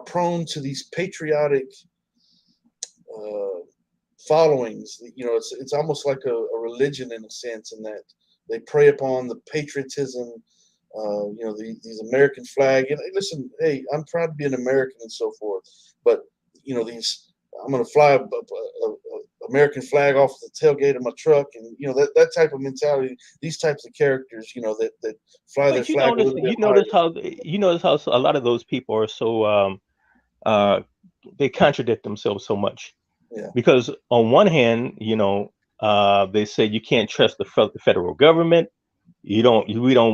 prone to these patriotic followings. It's almost like a religion in a sense, in that they prey upon the patriotism, these American flag. And listen, hey, I'm proud to be an American and so forth, but I'm going to fly a American flag off the tailgate of my truck, and that type of mentality. These types of characters, that fly their flag. You notice how a lot of those people are so they contradict themselves so much. Yeah. Because on one hand, they say you can't trust the federal government. We don't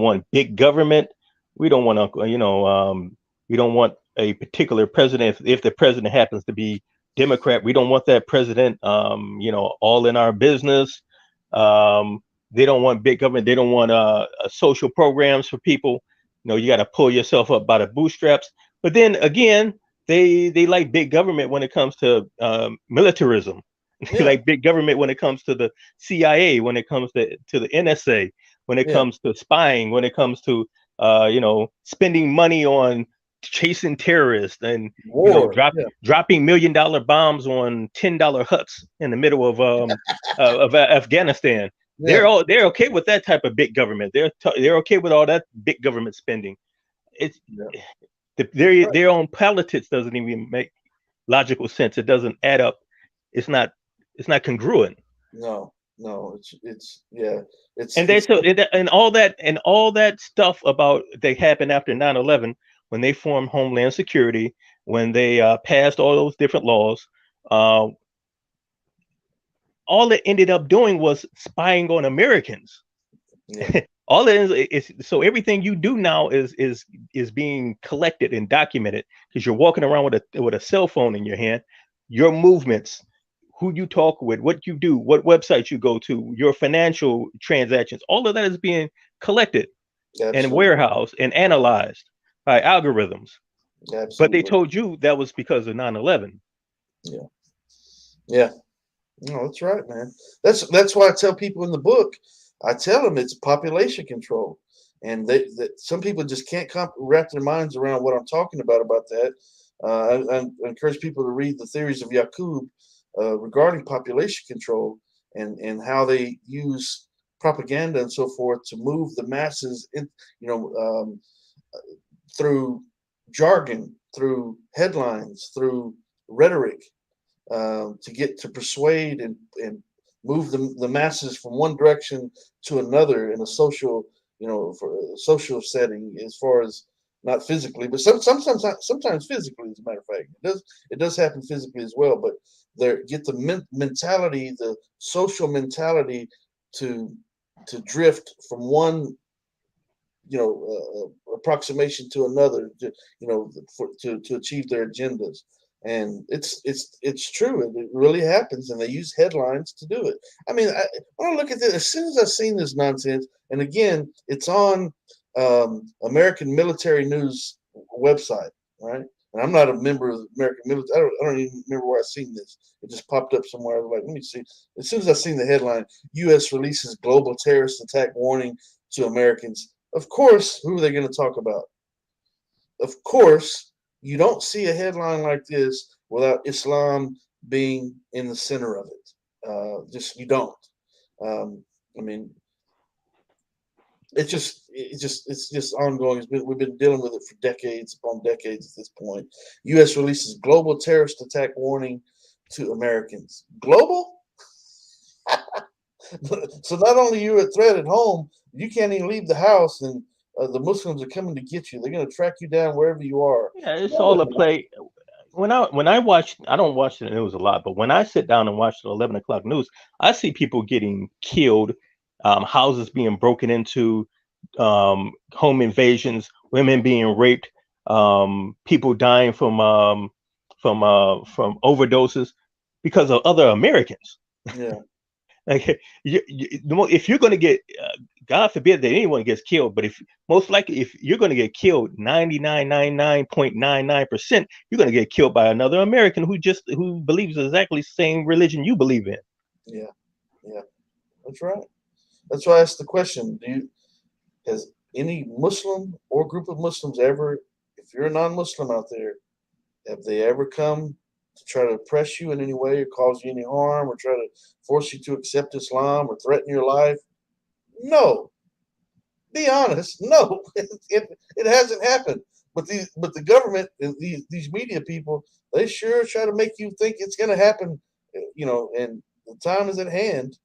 want big government. We don't want we don't want a particular president. If the president happens to be Democrat, we don't want that president, all in our business. They don't want big government. They don't want social programs for people. You got to pull yourself up by the bootstraps. But then again, they like big government when it comes to militarism. They like big government when it comes to the CIA, when it comes to the NSA, when it comes to spying, when it comes to spending money on chasing terrorists and dropping $1 million bombs on $10 huts in the middle of Afghanistan. Yeah. They're okay with that type of big government. They're okay with all that big government spending. It's their own politics doesn't even make logical sense. It doesn't add up. It's not congruent. No, it's and all that stuff about that happened after 9/11, when they formed Homeland Security, when they passed all those different laws. All it ended up doing was spying on Americans. Yeah. All it is so everything you do now is being collected and documented, because you're walking around with a cell phone in your hand. Your movements, who you talk with, what you do, what websites you go to, your financial transactions, all of that is being collected and warehoused and analyzed by algorithms. Absolutely. But they told you that was because of 9/11. Yeah. No, that's right, man. That's why I tell people in the book, I tell them it's population control. And some people just can't wrap their minds around what I'm talking about that. I encourage people to read the theories of Yaqub regarding population control and how they use propaganda and so forth to move the masses through jargon, through headlines, through rhetoric, to persuade and move the masses from one direction to another in a social, for a social setting, as far as not physically, but sometimes physically, as a matter of fact. It does happen physically as well, but they get the mentality, the social mentality to drift from one approximation to another, to achieve their agendas. And it's true. It really happens, and they use headlines to do it. I mean, when I look at this, as soon as I seen this nonsense, and again, it's on American Military News website, right? And I'm not a member of the American military. I don't even remember where I seen this. It just popped up somewhere. I was like, let me see. As soon as I seen the headline, U.S. releases global terrorist attack warning to Americans. Of course, who are they going to talk about? Of course, you don't see a headline like this without Islam being in the center of it. Just you don't. I mean, it's just ongoing. We've been dealing with it for decades upon decades at this point. U.S. releases global terrorist attack warning to Americans. Global? So not only you're a threat at home, you can't even leave the house, and the Muslims are coming to get you. They're going to track you down wherever you are. Yeah, it's No, all they're a not. play. When I watch, I don't watch the news a lot, but when I sit down and watch the 11 o'clock news, I see people getting killed, houses being broken into, home invasions, women being raped, people dying from overdoses because of other Americans. Yeah, Like if you're going to get, God forbid that anyone gets killed, but if most likely if you're going to get killed, 99.99%, you're going to get killed by another American who believes exactly the same religion you believe in. yeah, yeah. That's right. That's why I asked the question: has any Muslim or group of Muslims ever, if you're a non-Muslim out there, have they ever come to try to oppress you in any way or cause you any harm or try to force you to accept Islam or threaten your life? No. Be honest. No. It hasn't happened. But the government and these media people, they sure try to make you think it's going to happen, and the time is at hand.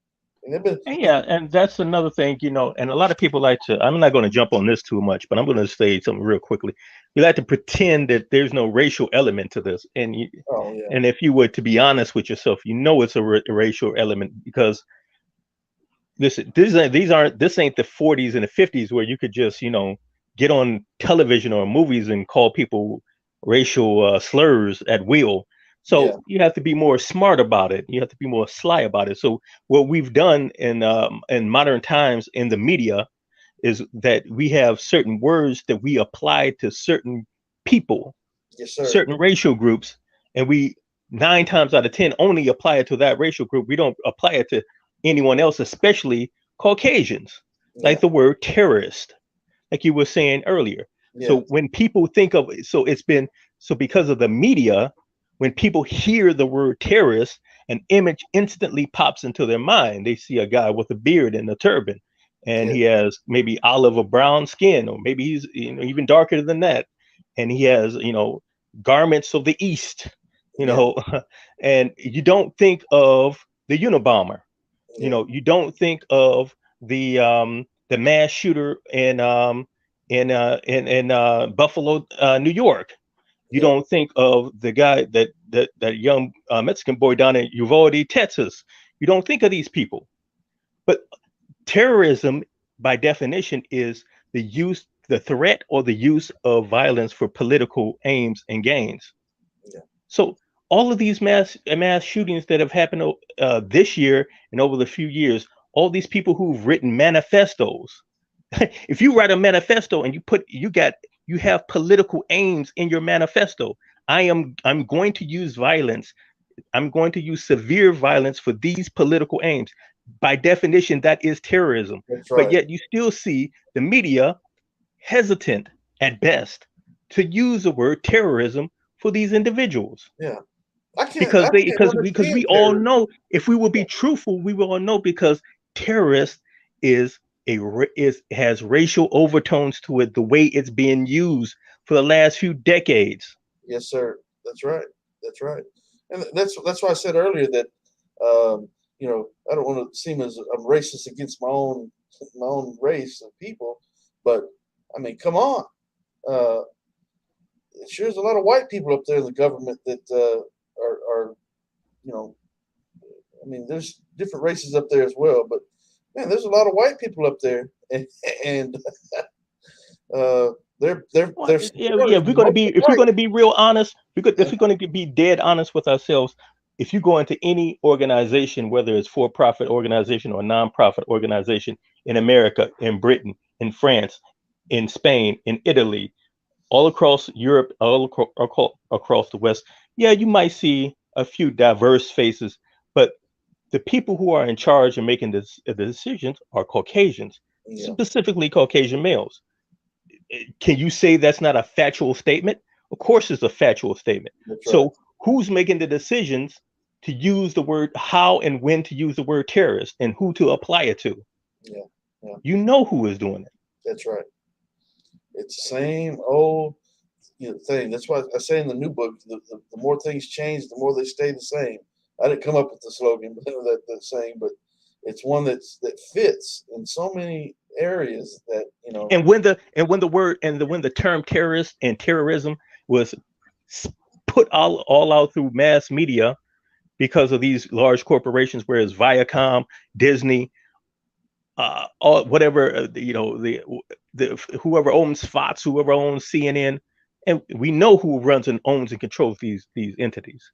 And they've been, And yeah, and that's another thing, and a lot of people like to, I'm not going to jump on this too much, but I'm going to say something real quickly. We like to pretend that there's no racial element to this. oh yeah, And if you were to be honest with yourself, it's a racial element because this ain't the 40s and the 50s where you could just get on television or movies and call people racial slurs at will. yeah, So you have to be more smart about it. You have to be more sly about it. So what we've done in modern times in the media is that we have certain words that we apply to certain people, yes sir, certain racial groups, and we 9 times out of 10 only apply it to that racial group. We don't apply it to anyone else, especially Caucasians, yeah, like the word terrorist, like you were saying earlier. yeah, So when people think of, so because of the media, when people hear the word terrorist, an image instantly pops into their mind. They see a guy with a beard and a turban, and yeah, he has maybe olive or brown skin, or maybe he's even darker than that, and he has garments of the East, yeah, and you don't think of the Unabomber. yeah, You don't think of the mass shooter in Buffalo, New York. You yeah. don't think of the guy that young Mexican boy down in Uvalde, Texas. You don't think of these people. But terrorism, by definition, is the threat or the use of violence for political aims and gains. Yeah. So all of these mass shootings that have happened this year and over the few years, all these people who've written manifestos. If you write a manifesto and you have political aims in your manifesto, I'm going to use violence. I'm going to use severe violence for these political aims. By definition, that is terrorism. That's But right. yet you still see the media hesitant at best to use the word terrorism for these individuals Yeah. I can't because I they can't because we understand all terrorism. know, if we will be truthful, we will all know, because terrorist is has racial overtones to it, the way it's being used for the last few decades. Yes, sir. That's right. That's right. And that's why I said earlier that I don't want to seem as I'm racist against my own race of people, but I mean, come on. Uh, sure, there's a lot of white people up there in the government that are you know, I mean, there's different races up there as well, but man, there's a lot of white people up there, and uh, they're Well, they're yeah, yeah. supporting, If we're going to be mostly if we're white. going to be real honest, If we're going to be dead honest with ourselves, if you go into any organization, whether it's for-profit organization or non-profit organization in America, in Britain, in France, in Spain, in Italy, all across Europe, across the West, yeah, you might see a few diverse faces, but the people who are in charge and making the decisions are Caucasians, specifically Caucasian males. Can you say that's not a factual statement? Of course, it's a factual statement. That's So, right. who's making the decisions to use the word, how and when to use the word terrorist, and who to apply it to? Yeah, yeah, You know who is doing it. that's right. It's the same old thing. That's why I say in the new book, the more things change, the more they stay the same. I didn't come up with the slogan, but that saying, but it's one that fits in so many areas that And when the term terrorist and terrorism was put all out through mass media because of these large corporations, whereas Viacom, Disney, all whatever the whoever owns Fox, whoever owns CNN, and we know who runs and owns and controls these entities.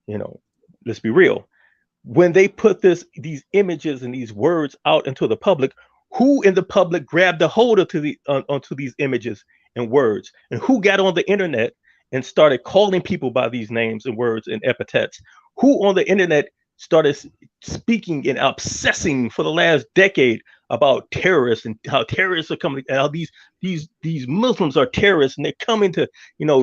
You know, let's be real. When they put these images and these words out into the public, who in the public grabbed a hold of onto these images and words, and who got on the internet and started calling people by these names and words and epithets? Who on the internet started speaking and obsessing for the last decade about terrorists and how terrorists are coming, and how these Muslims are terrorists and they're coming to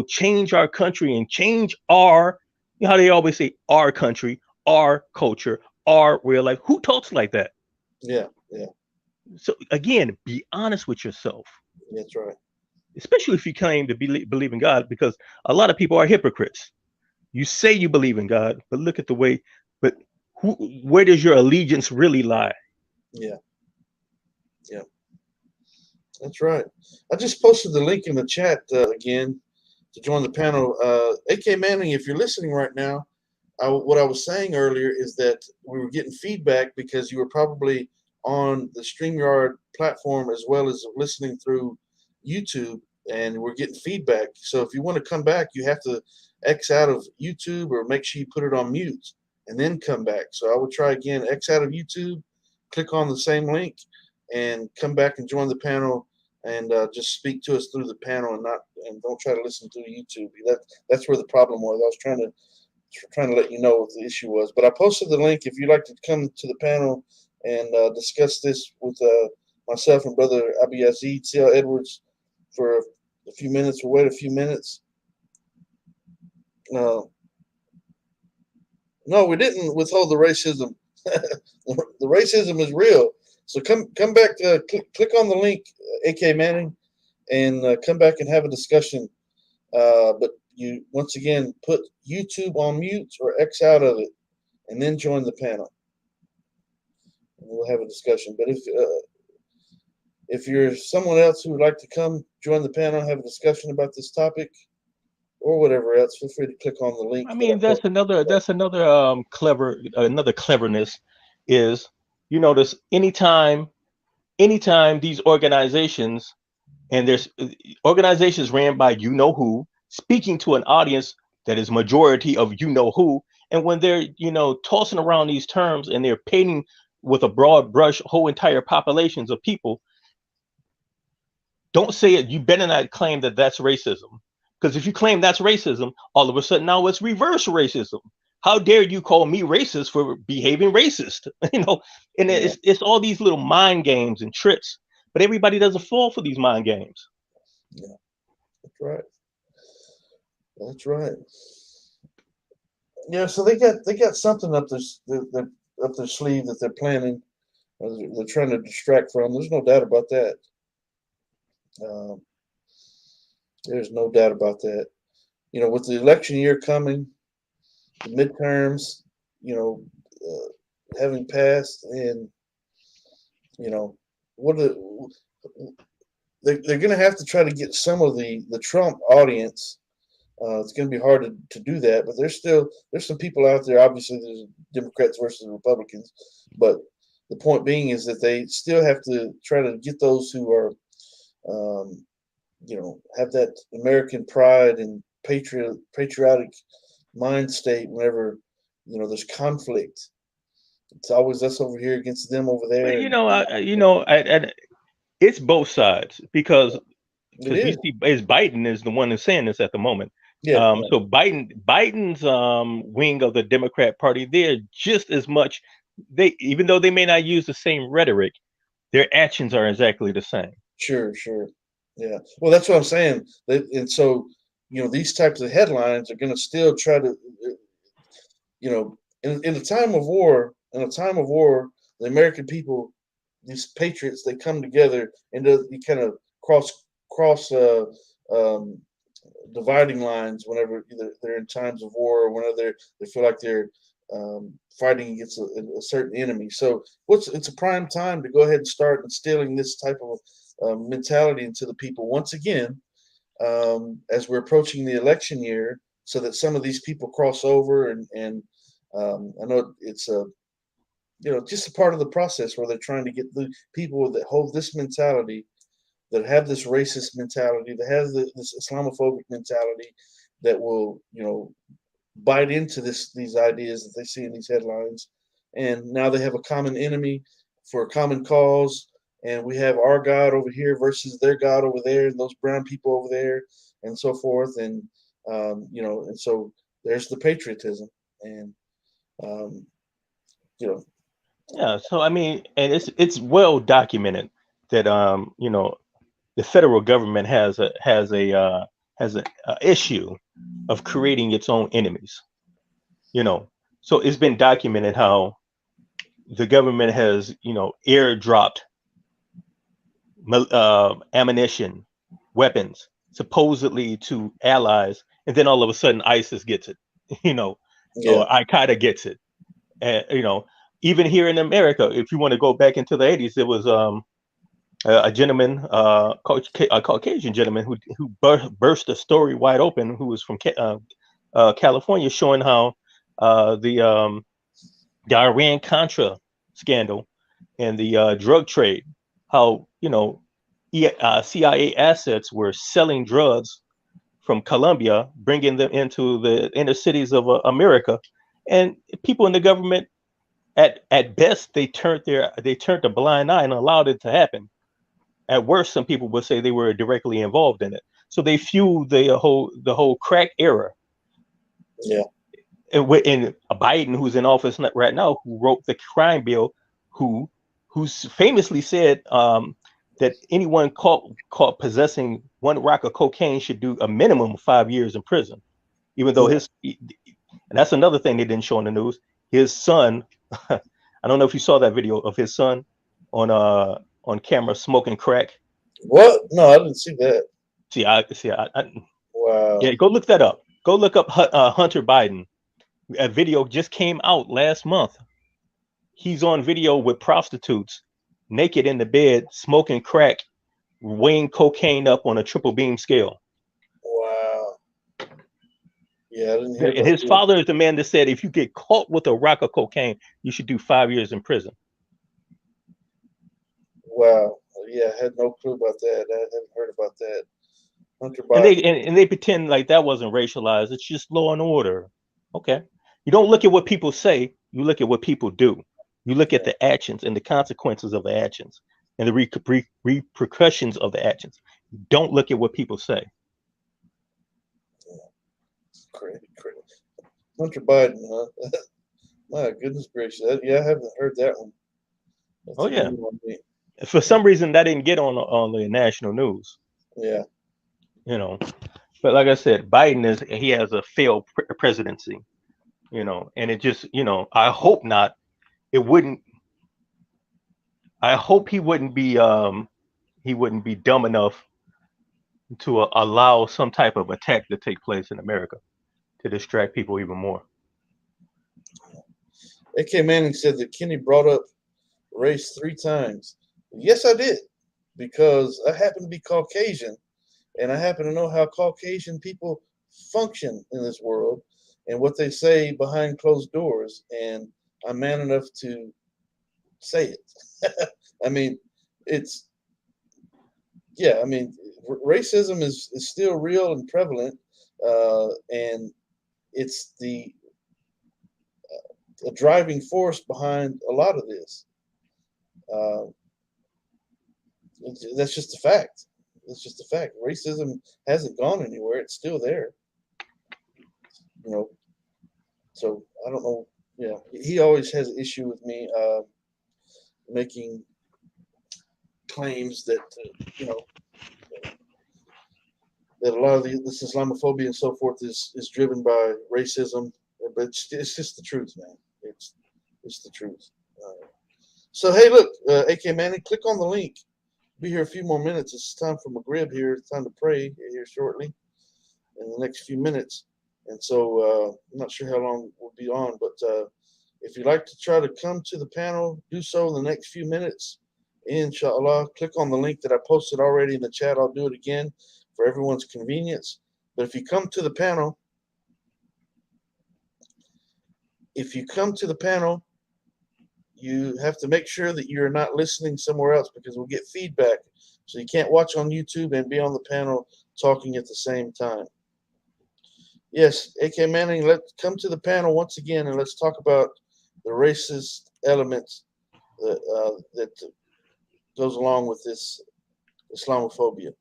change our country and change our, how they always say, our country, our culture, our real life. Who talks like that? Yeah, yeah, So again, be honest with yourself, that's right. especially if you claim to believe in God, because a lot of people are hypocrites. You say you believe in God, but look at the way. But where does your allegiance really lie? Yeah, yeah, that's right. I just posted the link in the chat again to join the panel. AK Manning, if you're listening right now, what I was saying earlier is that we were getting feedback because you were probably on the StreamYard platform as well as listening through YouTube, and we're getting feedback. So if you want to come back, you have to X out of YouTube or make sure you put it on mute and then come back. So I would try again, X out of YouTube, click on the same link, and come back and join the panel and just speak to us through the panel and don't try to listen through YouTube. That's where the problem was. I was trying to let you know what the issue was. But I posted the link if you'd like to come to the panel and discuss this with myself and Brother Abiyazid C.L. Edwards for a few minutes. We'll wait a few minutes. No, we didn't withhold the racism. The racism is real. So come back, click on the link, AK Manning, and come back and have a discussion. But you once again put YouTube on mute or X out of it, and then join the panel, and we'll have a discussion. But if you're someone else who would like to come join the panel and have a discussion about this topic or whatever else, feel free to click on the link. I mean, that's another cleverness is, you notice anytime these organizations, and there's organizations ran by who speaking to an audience that is majority of who, and when they're tossing around these terms and they're painting with a broad brush whole entire populations of people, don't say it. You better not claim that that's racism, because if you claim that's racism, all of a sudden now it's reverse racism. How dare you call me racist for behaving racist? And it's all these little mind games and tricks, but everybody doesn't fall for these mind games. Yeah, that's right. That's right. Yeah, so they got something up their sleeve that they're planning. They're trying to distract from. There's no doubt about that. There's no doubt about that. With the election year coming, the midterms, having passed, and what they're going to have to try to get some of the Trump audience. It's going to be hard to do that, but there's some people out there. Obviously, there's Democrats versus Republicans, but the point being is that they still have to try to get those who are, have that American pride and patriotic mind state whenever there's conflict. It's always us over here against them over But there. it's both sides because It we is. see as Biden is the one who's saying this at the moment. Yeah. So Biden's wing of the Democrat Party, they're just as much even though they may not use the same rhetoric, their actions are exactly the same. Sure. Yeah. Well, that's what I'm saying. And so, these types of headlines are going to still try to, in a time of war, the American people, these patriots, they come together and you kind of cross um, dividing lines whenever either they're in times of war or whenever they feel like they're fighting against a certain enemy. So it's a prime time to go ahead and start instilling this type of mentality into the people once again, as we're approaching the election year, so that some of these people cross over and I know it's just a part of the process where they're trying to get the people that hold this mentality, that have this racist mentality, that have this Islamophobic mentality, that will bite into these ideas that they see in these headlines, and now they have a common enemy for a common cause, and we have our God over here versus their God over there, and those brown people over there, and so forth, and and so there's the patriotism, and um, you know, Yeah, so I mean, and it's well documented that the federal government has a issue of creating its own enemies. So it's been documented how the government has airdropped ammunition, weapons, supposedly to allies, and then all of a sudden ISIS gets it, you know, yeah, or Al Qaeda gets it, and even here in America, if you want to go back into the 80s, there was a gentleman, a Caucasian gentleman, who burst the story wide open, who was from California, showing how the Iran Contra scandal and the drug trade, how CIA assets were selling drugs from Colombia, bringing them into the inner cities of America, and people in the government, at best, they turned a blind eye and allowed it to happen. At worst, some people would say they were directly involved in it. So they fueled the whole crack era. yeah, And Biden, who's in office right now, who wrote the crime bill, who's famously said that anyone caught possessing 1 rock of cocaine should do a minimum of 5 years in prison. Even though and that's another thing they didn't show in the news. His son, I don't know if you saw that video of his son on camera smoking crack. what? No, I didn't see that. Yeah, Wow. go look that up. Go look up Hunter Biden. A video just came out last month. He's on video with prostitutes, naked in the bed, smoking crack, weighing cocaine up on a triple beam scale. Wow. Yeah, I didn't hear And about his that. father is the man that said if you get caught with a rock of cocaine, you should do 5 years in prison. Wow. Yeah, I had no clue about that. I hadn't heard about that. Hunter And Biden. they pretend like that wasn't racialized. It's just law and order. Okay. You don't look at what people say, you look at what people do. You look at the actions and the consequences of the actions and the repercussions of the actions. You don't look at what people say. Crazy. Hunter Biden, huh? My goodness gracious. Yeah, I haven't heard that one. That's Oh a yeah. new one. For some reason that didn't get on the national news. Yeah. But like I said, Biden he has a failed presidency, and it just, I hope not. It wouldn't. I hope he wouldn't be dumb enough to allow some type of attack to take place in America to distract people even more. A.K. Manning said that Kenny brought up race 3 times. Yes, I did, because I happen to be Caucasian, and I happen to know how Caucasian people function in this world and what they say behind closed doors, and I'm man enough to say it. I mean, racism is still real and prevalent, and it's a driving force behind a lot of this. That's just a fact. It's just a fact. Racism hasn't gone anywhere. It's still there. So I don't know. Yeah, he always has an issue with me making claims that that a lot of this Islamophobia and so forth is driven by racism, but it's just the truth, man. It's the truth. So hey, look, AK Manning, click on the link. Be here a few more minutes. It's time for McGrib here. It's time to pray here shortly in the next few minutes. And so I'm not sure how long we'll be on, but if you'd like to try to come to the panel, do so in the next few minutes. Inshallah, click on the link that I posted already in the chat. I'll do it again for everyone's convenience. But if you come to the panel, you have to make sure that you're not listening somewhere else because we'll get feedback. So you can't watch on YouTube and be on the panel talking at the same time. Yes, AK Manning, let's come to the panel once again and let's talk about the racist elements that goes along with this Islamophobia.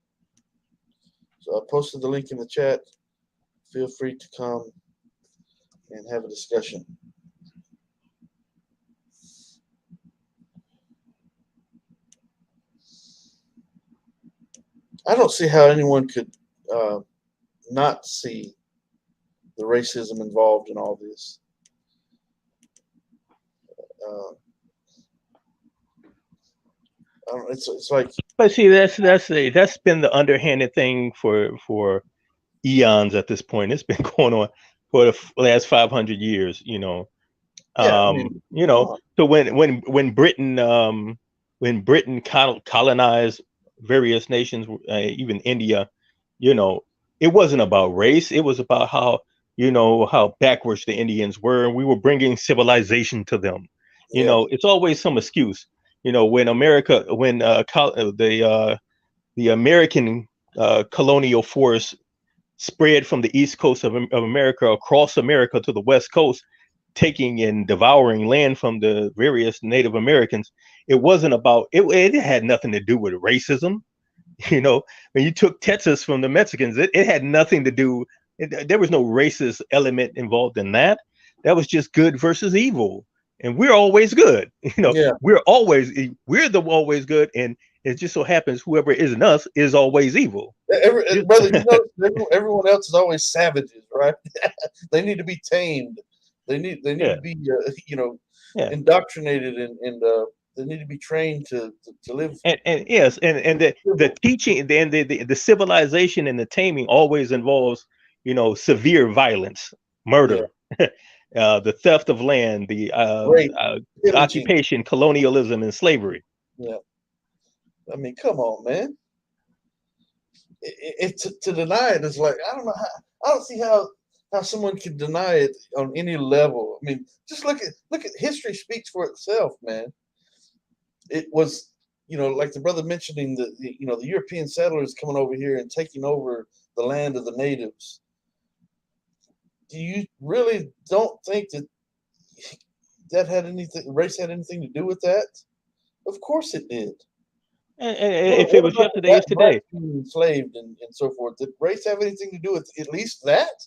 So I posted the link in the chat. Feel free to come and have a discussion. I don't see how anyone could not see the racism involved in all this. It's like. But see, that's been the underhanded thing for eons at this point. It's been going on for the last 500 years. Yeah, So when Britain colonized various nations, even India, it wasn't about race. It was about how backwards the Indians were, and we were bringing civilization to them. It's always some excuse. When the American colonial force spread from the east coast of America across America to the west coast, taking and devouring land from the various Native Americans, it wasn't about it. It had nothing to do with racism. When you took Texas from the Mexicans, it had nothing to do. There was no racist element involved in that. That was just good versus evil. And we're always good. We're always good. And it just so happens whoever isn't us is always evil. Brother, everyone else is always savages, right? They need to be tamed. They need to be, indoctrinated and they need to be trained to live. And yes, and the teaching and the civilization and the taming always involves, severe violence, murder. Yeah. The theft of land, the occupation, colonialism, and slavery. Yeah, I mean, come on, man. To deny it is like I don't see how someone can deny it on any level. I mean, just look at history speaks for itself, man. It was, like the brother mentioning the European settlers coming over here and taking over the land of the natives. Do you really don't think that race had anything to do with that? Of course it did. And if it was yesterday, it's today. Enslaved and so forth. Did race have anything to do with at least that?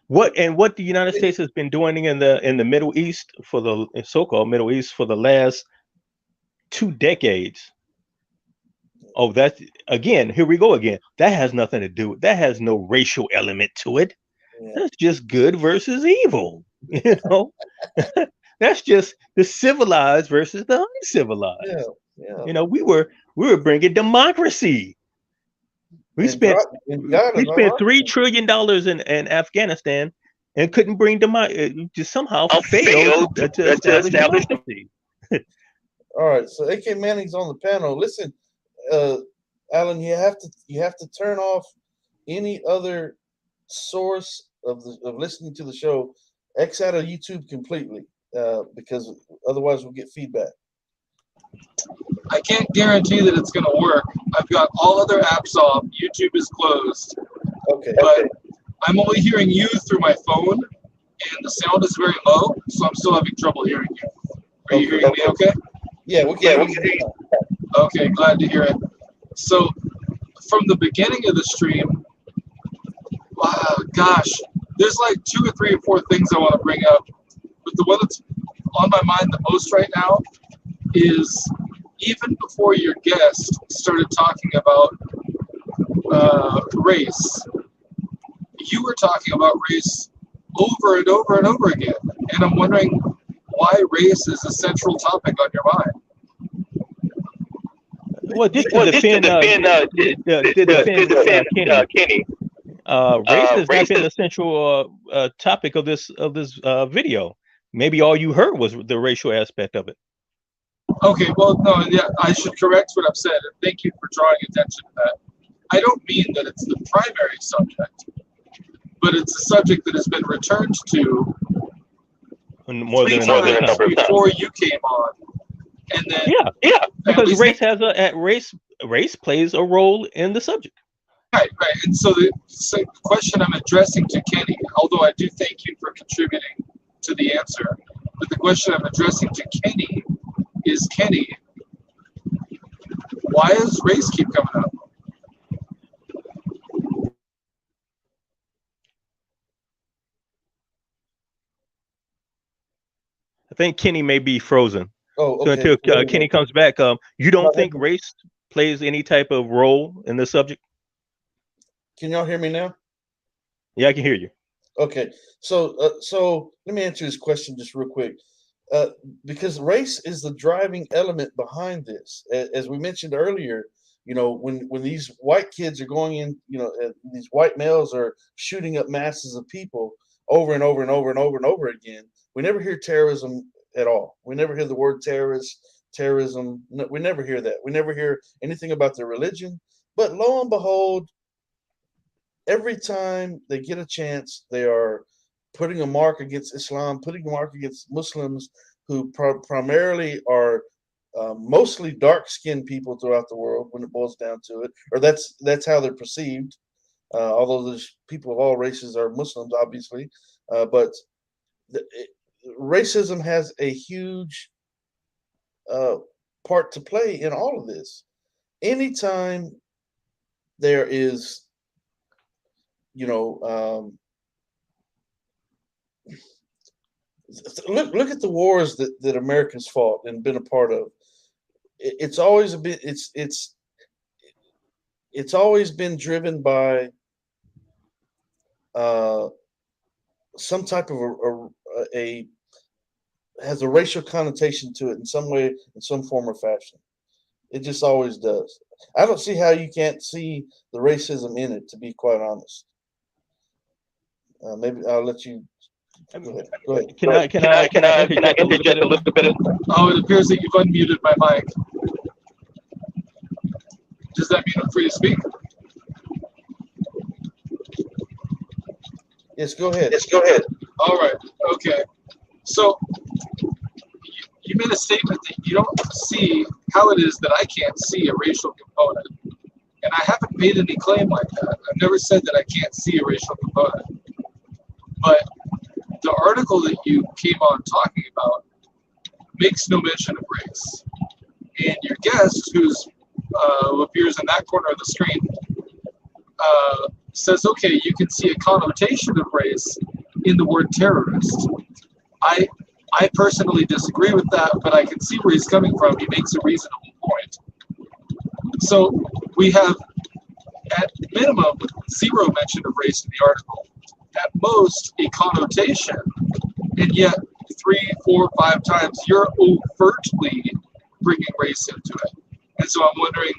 What the United States has been doing in the Middle East for the so-called Middle East for the last 2 decades. Oh, that's again. Here we go again. That has nothing to do. That has no racial element to it. Yeah. That's just good versus evil. That's just the civilized versus the uncivilized. Yeah. We were bringing democracy. We spent $3 trillion in Afghanistan and couldn't bring democracy. Just somehow failed to establish democracy. All right, so AK Manning's on the panel. Listen, Alan, you have to turn off any other source of listening to the show. X out of YouTube completely, because otherwise we'll get feedback. I can't guarantee that it's going to work. I've got all other apps off. YouTube is closed. Okay. But I'm only hearing you through my phone, and the sound is very low, so I'm still having trouble hearing you. Are you hearing me okay? Yeah, we can hear you. Okay, glad to hear it. So, from the beginning of the stream, wow, gosh, there's like 2 or 3 or 4 things I want to bring up. But the one that's on my mind the most right now is even before your guest started talking about race, you were talking about race over and over and over again. And I'm wondering why race is a central topic on your mind. Well, just to defend Kenny. Race has not been the central topic of this video. Maybe all you heard was the racial aspect of it. Okay, well, no, yeah, I should correct what I've said, and thank you for drawing attention to that. I don't mean that it's the primary subject, but it's a subject that has been returned to more than times before you came on, and then because race plays a role in the subject. Right. And so the question I'm addressing to Kenny, although I do thank you for contributing to the answer, but the question I'm addressing to Kenny is, Kenny, why does race keep coming up? I think Kenny may be frozen. Oh, okay. So until Kenny comes back, you don't think race plays any type of role in the subject? Can y'all hear me now? Yeah, I can hear you. Okay, so let me answer this question just real quick, because race is the driving element behind this. As we mentioned earlier, when these white kids are going in, these white males are shooting up masses of people over and over and over and over and over again. We never hear terrorism at all. We never hear the word terrorism. No, we never hear that. We never hear anything about their religion. But lo and behold, every time they get a chance, they are putting a mark against Islam, putting a mark against Muslims who primarily are mostly dark-skinned people throughout the world when it boils down to it, or that's how they're perceived. Although there's people of all races are Muslims, obviously, but racism has a huge part to play in all of this. Anytime there is look at the wars that Americans fought and been a part of. It's always been driven by some type of a has a racial connotation to it in some way, in some form or fashion. It just always does. I don't see how you can't see the racism in it, to be quite honest. Maybe I'll let you. Go ahead. Can I interject a little bit? Oh, it appears that you've unmuted my mic. Does that mean I'm free to speak? Yes, go ahead. All right. Okay. So you made a statement that you don't see how it is that I can't see a racial component. And I haven't made any claim like that. I've never said that I can't see a racial component. But the article that you came on talking about makes no mention of race. And your guest, who appears in that corner of the screen, says, okay, you can see a connotation of race in the word terrorist. I personally disagree with that, but I can see where he's coming from. He makes a reasonable point. So we have, at minimum, zero mention of race in the article. At most, a connotation, and yet 3, 4, 5 times you're overtly bringing race into it. And so I'm wondering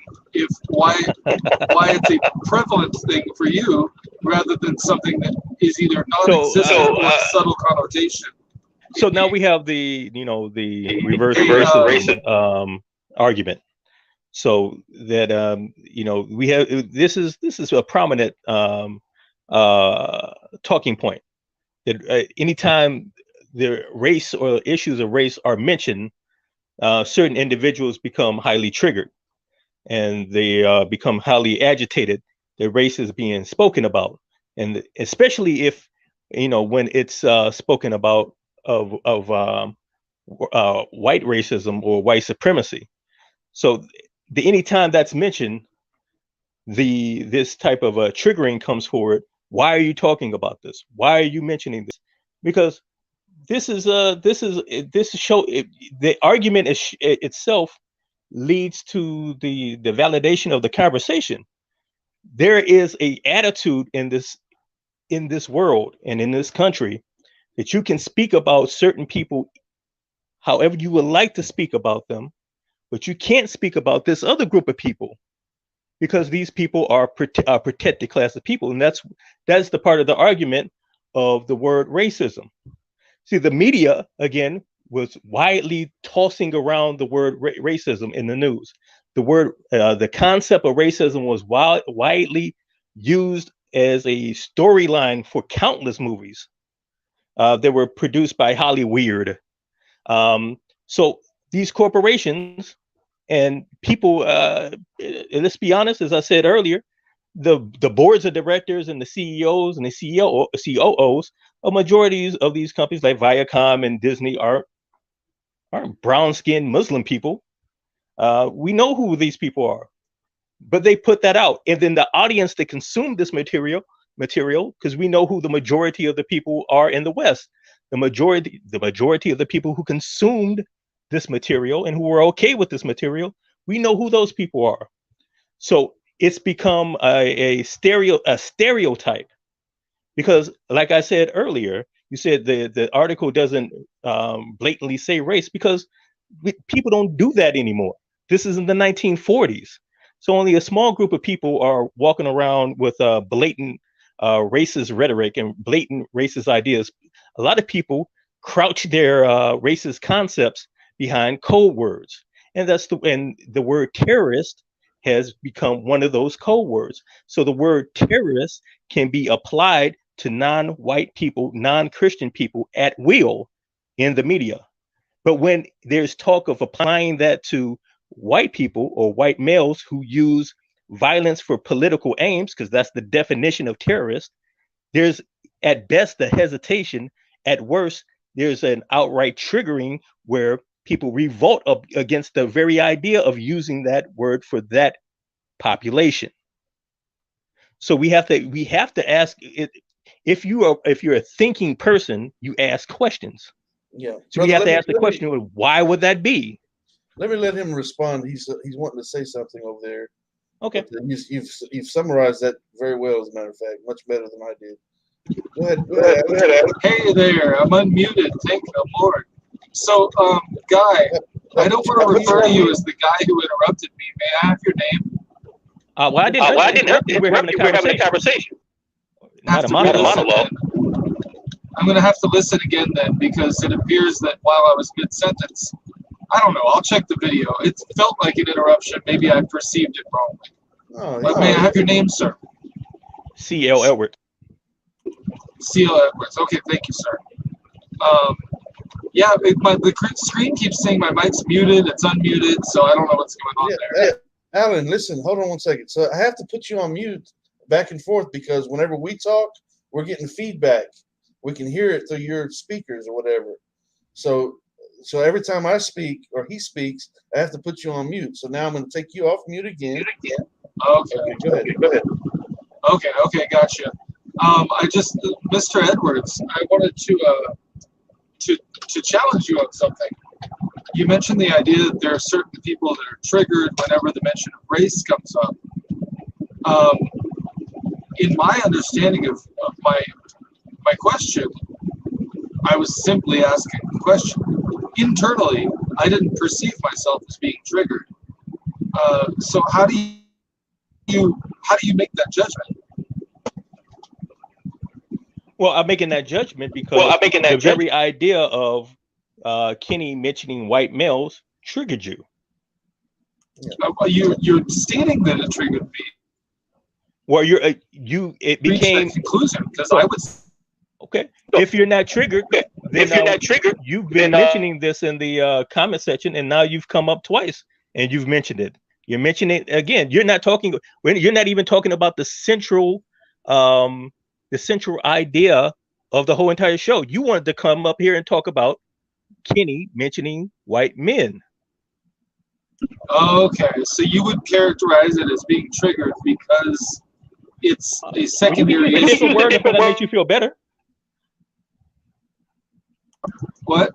why it's a prevalent thing for you rather than something that is either non-existent or a subtle connotation. So now we have the reverse racism argument. So that we have this is a prominent talking point that anytime the race or issues of race are mentioned, certain individuals become highly triggered and they become highly agitated that race is being spoken about. and especially if when it's spoken about of white racism or white supremacy. So anytime that's mentioned, this type of triggering comes forward. Why are you talking about this? Why are you mentioning this? Because this show the argument itself leads to the validation of the conversation. There is a attitude in this world and in this country that you can speak about certain people however you would like to speak about them, but you can't speak about this other group of people because these people are a protected class of people, and that's the part of the argument of the word racism. See, the media again was widely tossing around the word racism in the news. The concept of racism was widely used as a storyline for countless movies that were produced by Hollywood. So these corporations and people, let's be honest, as I said earlier, the boards of directors and the CEOs and the COOs of majorities of these companies like Viacom and Disney aren't brown-skinned Muslim people. We know who these people are, but they put that out, and then the audience that consumed this material, because we know who the majority of the people are in the West. The majority of the people who consumed this material and who were okay with this material, we know who those people are. So it's become a stereotype, because like I said earlier, you said the article doesn't blatantly say race because people don't do that anymore. This is in the 1940s. So only a small group of people are walking around with blatant racist rhetoric and blatant racist ideas. A lot of people crouch their racist concepts behind code words. And the word terrorist has become one of those code words. So the word terrorist can be applied to non-white people, non-Christian people at will in the media. But when there's talk of applying that to white people or white males who use violence for political aims, because that's the definition of terrorist, there's at best a hesitation. At worst, there's an outright triggering where people revolt against the very idea of using that word for that population. So we have to ask it. If you're a thinking person, you ask questions. Yeah. So we have to ask the question: why would that be? Let me let him respond. He's wanting to say something over there. Okay. You've summarized that very well, as a matter of fact, much better than I did. Go ahead, Adam. Hey there, I'm unmuted. Thank the Lord. So, Guy, I don't want to refer to you as the guy who interrupted me. May I have your name? Well, I didn't interrupt you. We're having a conversation. Not a monologue. I'm going to have to listen again then, because it appears that while I was mid-sentence, I don't know, I'll check the video. It felt like an interruption. Maybe I perceived it wrongly. But may I have your name, sir? C.L. Edwards. C.L. Edwards. Okay, thank you, sir. Yeah, the screen keeps saying my mic's muted, it's unmuted, so I don't know what's going on there. Hey, Alan, listen, hold on one second. So I have to put you on mute back and forth because whenever we talk, we're getting feedback. We can hear it through your speakers or whatever. So every time I speak or he speaks, I have to put you on mute. So now I'm going to take you off mute again. Okay, go ahead. Okay, gotcha. Mr. Edwards, I wanted to challenge you on something. You mentioned the idea that there are certain people that are triggered whenever the mention of race comes up. In my understanding of my question, I was simply asking the question. Internally, I didn't perceive myself as being triggered. So how do you make that judgment? Well, I'm making that judgment because the very idea of Kenny mentioning white males triggered you. You're stating that it triggered me. Well, it became conclusion because I was okay. If you're not triggered, you've been mentioning this in the comment section, and now you've come up twice and you've mentioned it. You're mentioning it again. You're not even talking about the central the central idea of the whole entire show. You wanted to come up here and talk about Kenny mentioning white men. Okay, so you would characterize it as being triggered because it's a secondary A issue. different word if that makes you feel better. What?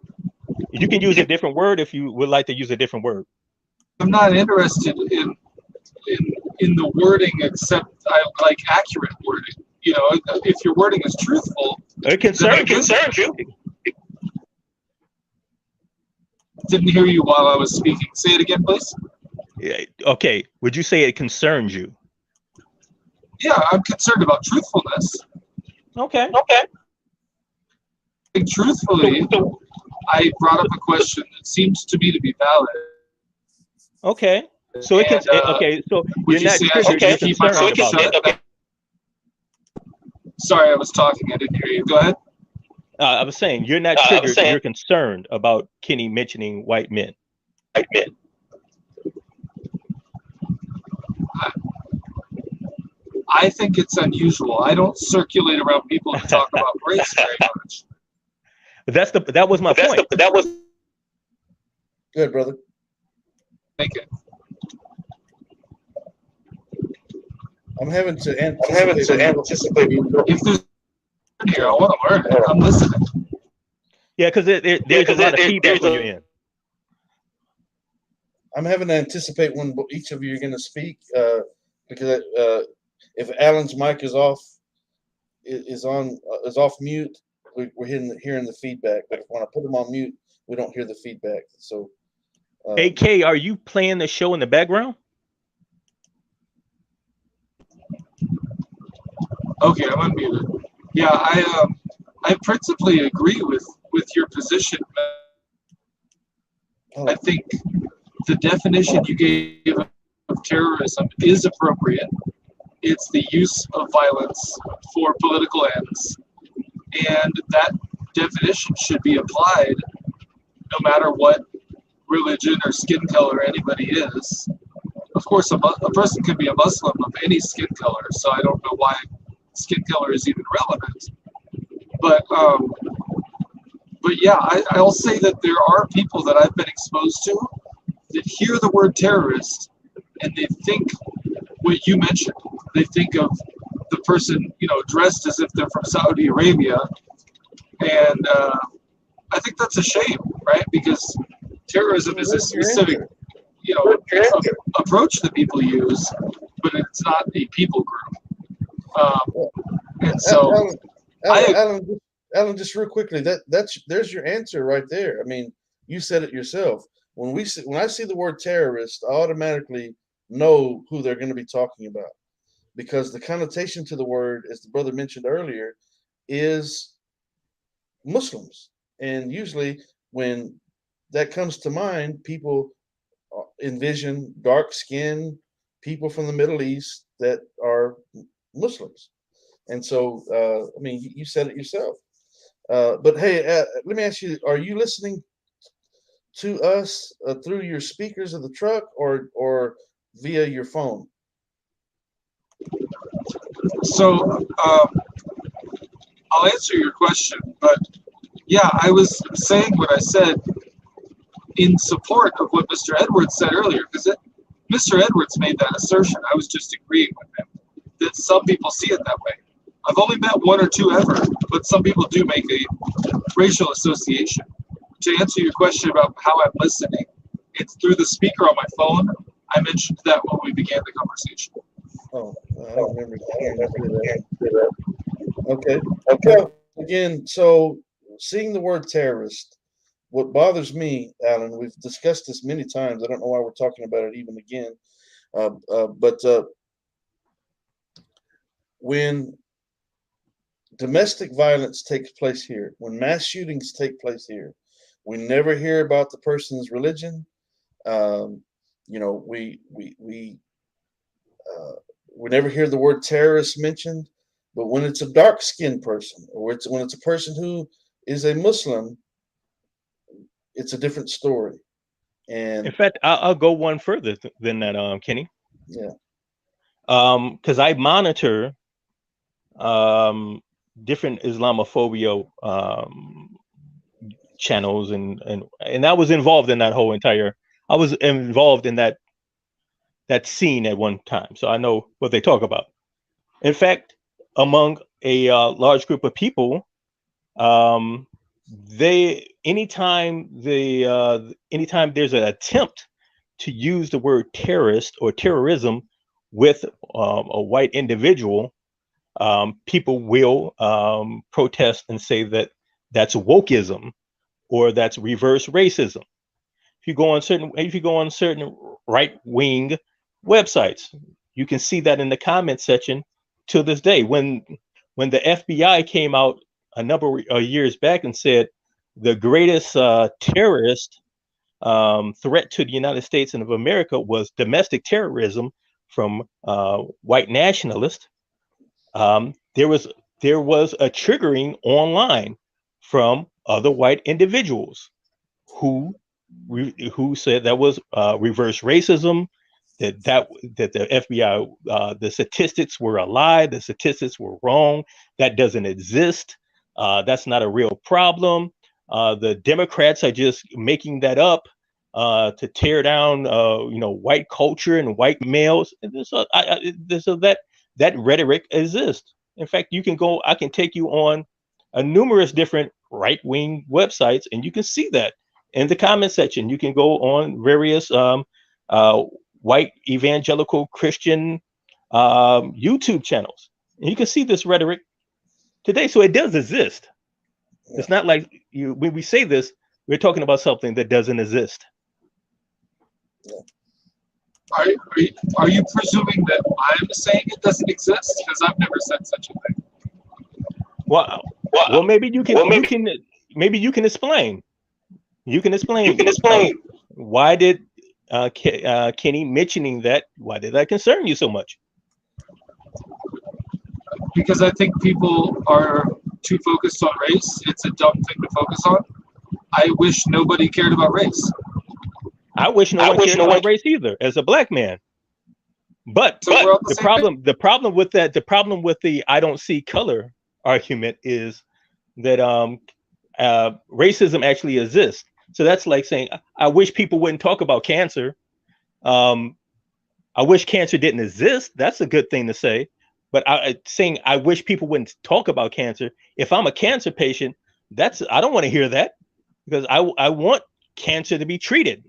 You can use a different word if you would like to use a different word. I'm not interested in the wording, except I like accurate wording. You know, if your wording is truthful, It concerns you. Didn't hear you while I was speaking. Say it again, please. Yeah, okay. Would you say it concerns you? Yeah, I'm concerned about truthfulness. Okay. Truthfully, I brought up a question that seems to me to be valid. Okay. So it can. Okay. So Would you're you not say I should triggered. You're keep my concerned mouth about shut? that. Sorry, I was talking. I didn't hear you. Go ahead. I was saying you're not triggered. You're concerned about Kenny mentioning white men. I think it's unusual. I don't circulate around people who talk about race very much. That was my point. Good, brother. Thank you. I'm having to anticipate. If there's here, I want to learn it. I'm listening. Yeah, because there's a lot of feedback when you're in. I'm having to anticipate when each of you are going to speak because if Alan's mic is off, is off mute, we're hearing the feedback. But when I put him on mute, we don't hear the feedback. So, AK, are you playing the show in the background? Okay, I'm unmuted. Yeah, I principally agree with your position. I think the definition you gave of terrorism is appropriate. It's the use of violence for political ends, and that definition should be applied no matter what religion or skin color anybody is. Of course, a person can be a Muslim of any skin color, so I don't know why skin color is even relevant. But yeah, I'll say that there are people that I've been exposed to that hear the word terrorist and they think what you mentioned. They think of the person, dressed as if they're from Saudi Arabia, and I think that's a shame, right? Because terrorism is a specific, approach that people use, but it's not a people group. And so, Alan, just real quickly, there's your answer right there. I mean, you said it yourself. When I see the word terrorist, I automatically know who they're going to be talking about, because the connotation to the word, as the brother mentioned earlier, is Muslims. And usually when that comes to mind, people envision dark-skinned people from the Middle East that are Muslims. And so, I mean, you said it yourself. But hey, let me ask you, are you listening to us through your speakers of the truck or via your phone? So I'll answer your question, but yeah, I was saying what I said in support of what Mr. Edwards said earlier, because Mr. Edwards made that assertion. I was just agreeing with him that some people see it that way. I've only met one or two ever, but some people do make a racial association. To answer your question about how I'm listening, it's through the speaker on my phone. I mentioned that when we began the conversation. Oh, I don't remember hearing that. Okay. Well, again, so seeing the word terrorist, what bothers me, Alan, we've discussed this many times. I don't know why we're talking about it even again. But when domestic violence takes place here, when mass shootings take place here, we never hear about the person's religion. We never hear the word terrorist mentioned. But when it's a dark-skinned person, or when it's a person who is a Muslim, it's a different story. And in fact, I'll go one further than that, Kenny. Yeah. Because I monitor different Islamophobia channels, and I was involved in that whole entire. I was involved in that scene at one time, so I know what they talk about. In fact, among a large group of people, anytime there's an attempt to use the word terrorist or terrorism with a white individual, people will protest and say that that's wokeism or that's reverse racism. If you go on certain right-wing websites, you can see that in the comment section to this day. When the FBI came out a number of years back and said the greatest terrorist threat to the United States and of America was domestic terrorism from white nationalists, there was a triggering online from other white individuals who said that was reverse racism, that the FBI, the statistics were a lie, the statistics were wrong, that doesn't exist, that's not a real problem. The Democrats are just making that up to tear down, white culture and white males. So that rhetoric exists. In fact, I can take you on numerous different right-wing websites, and you can see that in the comment section. You can go on various white evangelical Christian YouTube channels, and you can see this rhetoric today. So it does exist. It's not like when we say this, we're talking about something that doesn't exist. Are you presuming that I'm saying it doesn't exist? Because I've never said such a thing. Well, maybe you can maybe you can explain. You can explain. Why did Kenny mentioning that? Why did that concern you so much? Because I think people are too focused on race. It's a dumb thing to focus on. I wish nobody cared about race. I wish no one cared about race either, as a black man. But the problem with the I don't see color argument is that racism actually exists. So that's like saying, I wish people wouldn't talk about cancer. I wish cancer didn't exist. That's a good thing to say. But saying I wish people wouldn't talk about cancer. If I'm a cancer patient, I don't want to hear that, because I want cancer to be treated.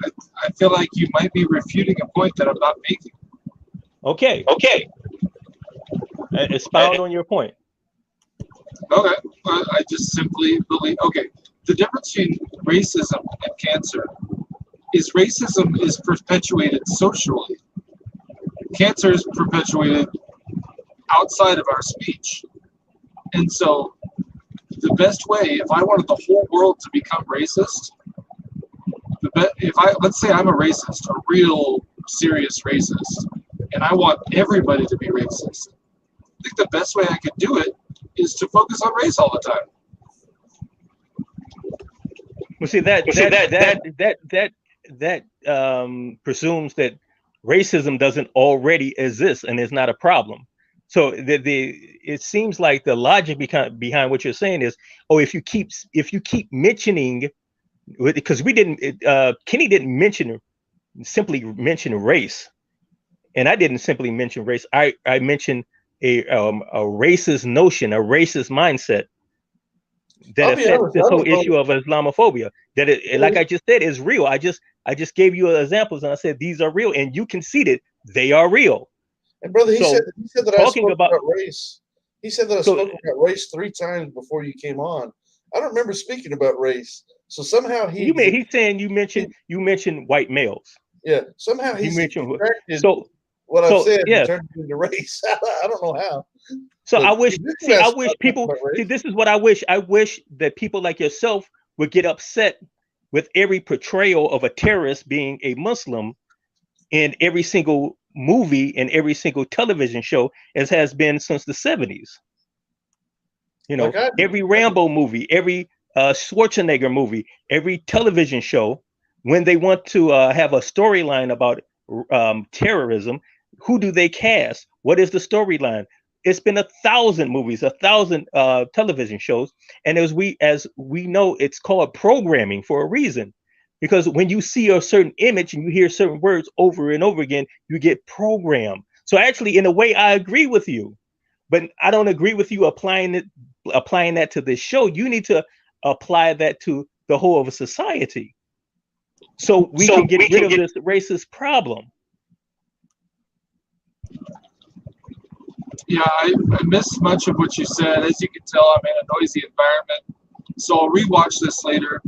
I feel like you might be refuting a point that I'm not making. Okay. Expound on your point. Okay. I just simply believe, the difference between racism and cancer is racism is perpetuated socially. Cancer is perpetuated outside of our speech. And so the best way, if I wanted the whole world to become racist, let's say I'm a racist, a real serious racist, and I want everybody to be racist, I think the best way I could do it is to focus on race all the time. Well, see that presumes that racism doesn't already exist and is not a problem. So it seems like the logic behind what you're saying is, if you keep mentioning, because Kenny didn't simply mention race, and I didn't simply mention race. I mentioned a racist notion, a racist mindset that affects this whole issue of Islamophobia. That like I just said, is real. I just gave you examples, and I said these are real, and you conceded they are real. And brother, he said that I spoke about race. He said that I spoke about race 3 times before you came on. I don't remember speaking about race. So somehow he's saying you mentioned white males. Yeah, somehow he's distracted what I've said and turned it into race. I don't know how. So I wish people see. This is what I wish. I wish that people like yourself would get upset with every portrayal of a terrorist being a Muslim in every single movie and every single television show, as has been since the 70s. Every Rambo movie, every Schwarzenegger movie, every television show, when they want to have a storyline about terrorism, who do they cast? What is the storyline? it's been 1,000 movies, 1,000 television shows, and as we know, it's called programming for a reason, because when you see a certain image and you hear certain words over and over again, you get programmed. So actually, in a way, I agree with you, but I don't agree with you applying that to this show. You need to apply that to the whole of a society, so we can get rid of this racist problem. Yeah, I missed much of what you said. As you can tell, I'm in a noisy environment, so I'll rewatch this later.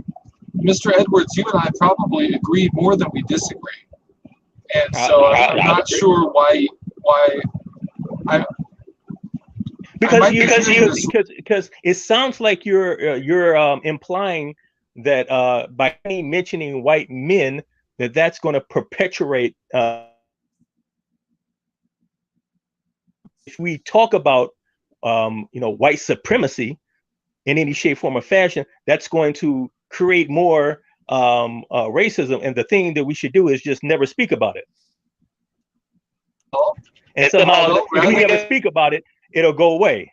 Mr. Edwards, you and I probably agree more than we disagree, and so I'm not sure why I. Because it sounds like you're implying that by me mentioning white men, that's going to perpetuate. If we talk about white supremacy in any shape, form, or fashion, that's going to create more racism. And the thing that we should do is just never speak about it. And somehow, if we never speak about it, it'll go away.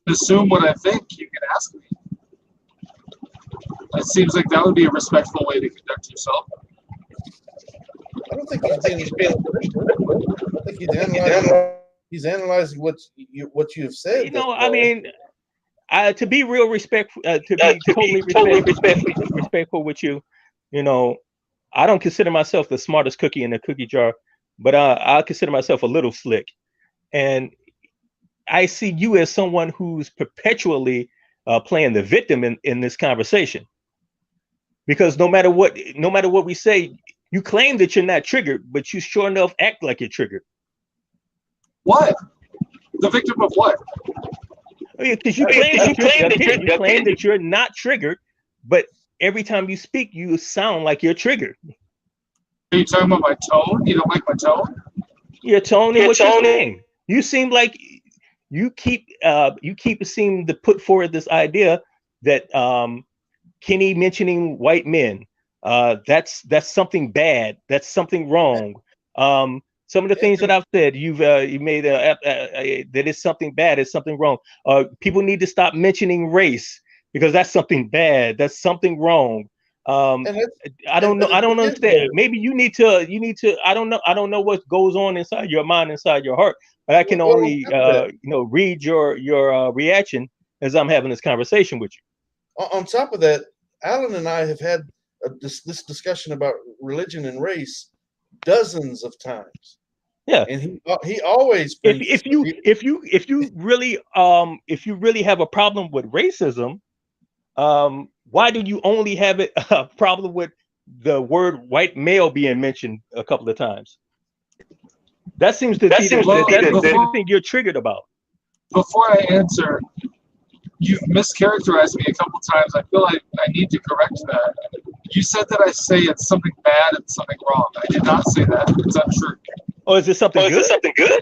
Assume what I think. You can ask me. It seems like that would be a respectful way to conduct yourself. I don't think he's being. I think he's analyzing what you have said. I mean, to be real respectful, to be totally respectful with you, I don't consider myself the smartest cookie in the cookie jar, but I consider myself a little slick, and I see you as someone who's perpetually playing the victim in this conversation, because no matter what we say, you claim that you're not triggered, but you sure enough act like you're triggered. What? The victim of what? Because you claim that you're not triggered, but every time you speak, you sound like you're triggered. Are you talking about my tone? You don't like my tone? Your tone and what you're saying. You seem like you keep seem to put forward this idea that Kenny mentioning white men, that's something bad, that's something wrong. Some of the things that I've said, you made that is something bad, it's something wrong. People need to stop mentioning race because that's something bad, that's something wrong. I don't know. I don't understand. Maybe you need to. I don't know what goes on inside your mind, inside your heart. But I can only read your reaction as I'm having this conversation with you. On top of that, Alan and I have had this discussion about religion and race dozens of times. Yeah, and he always. If you really have a problem with racism, why do you only have a problem with the word white male being mentioned a couple of times? That seems to be the thing you're triggered about. Before I answer, you've mischaracterized me a couple times. I feel like I need to correct that. You said that I say it's something bad and something wrong. I did not say that. It's untrue. Oh, is this something good? Is this something good?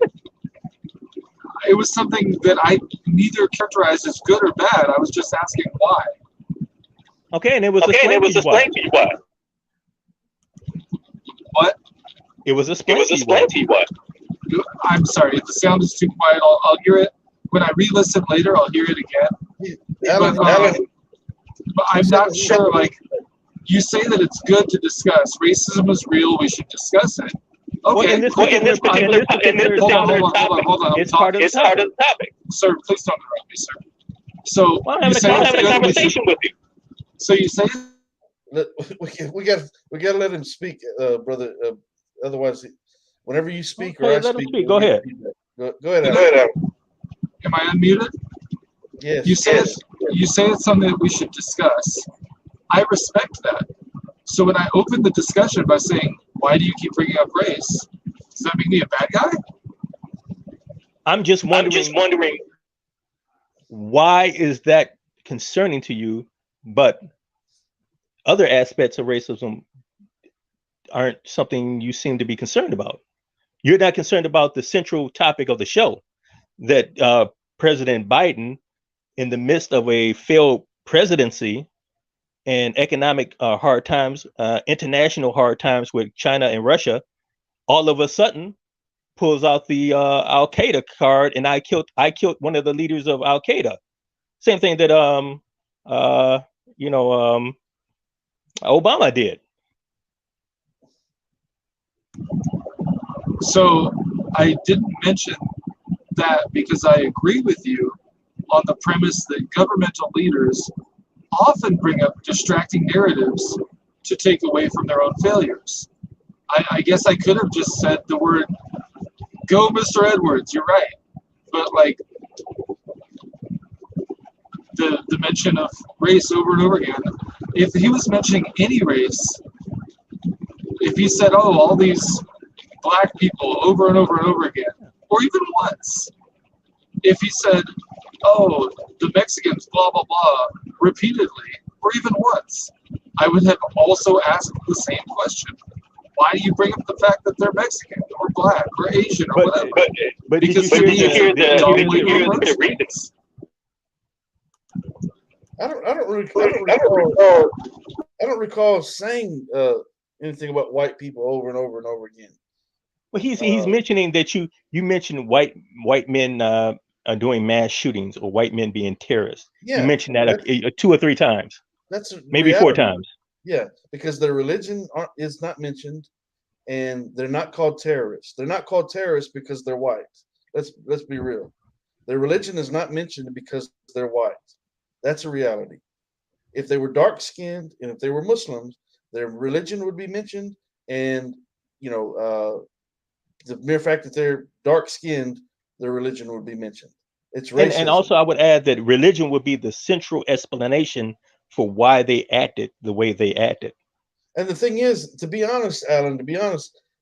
It was something that I neither characterized as good or bad. I was just asking why. Okay, and it was explained to you why. What? It was explained to you why. I'm sorry, if the sound is too quiet, I'll hear it. When I re-listen later, I'll hear it again. But I'm not sure, like, you say that it's good to discuss. Racism is real, we should discuss it. Okay. Hold on. It's part of the topic. Sir, please don't interrupt me, sir. So, I'm having a conversation with you. So you say we got to let him speak, brother. Otherwise, whenever you speak or I speak, go ahead. Go ahead. Alan. Am I unmuted? Yes. You say it's something that we should discuss. I respect that. So when I open the discussion by saying, "Why do you keep bringing up race?" Does that make me a bad guy? I'm just wondering why is that concerning to you, but other aspects of racism aren't something you seem to be concerned about. You're not concerned about the central topic of the show, that President Biden, in the midst of a failed presidency, and economic hard times, international hard times with China and Russia, all of a sudden pulls out the Al Qaeda card, and I killed one of the leaders of Al Qaeda. Same thing that Obama did. So I didn't mention that because I agree with you on the premise that governmental leaders often bring up distracting narratives to take away from their own failures. I guess I could have just said the word, "Go, Mr. Edwards," you're right. But like the mention of race over and over again, if he was mentioning any race, if he said, "Oh, all these black people," over and over and over again, or even once, if he said, "Oh, the Mexicans," blah, blah, blah, repeatedly, or even once, I would have also asked the same question. Why do you bring up the fact that they're Mexican or black or Asian or whatever? But Because did to you me, hear it's the dominating those things. I don't recall saying anything about white people over and over and over again. Well, he's mentioning that you mentioned white men doing mass shootings or white men being terrorists. Yeah, you mentioned that 2 or 3 times. That's maybe reality. 4 times. Yeah, because their religion is not mentioned, and they're not called terrorists. They're not called terrorists because they're white. Let's be real. Their religion is not mentioned because they're white. That's a reality. If they were dark-skinned and if they were Muslims, their religion would be mentioned, and the mere fact that they're dark-skinned, their religion would be mentioned. It's racism. And also, I would add that religion would be the central explanation for why they acted the way they acted. And the thing is, to be honest, Alan,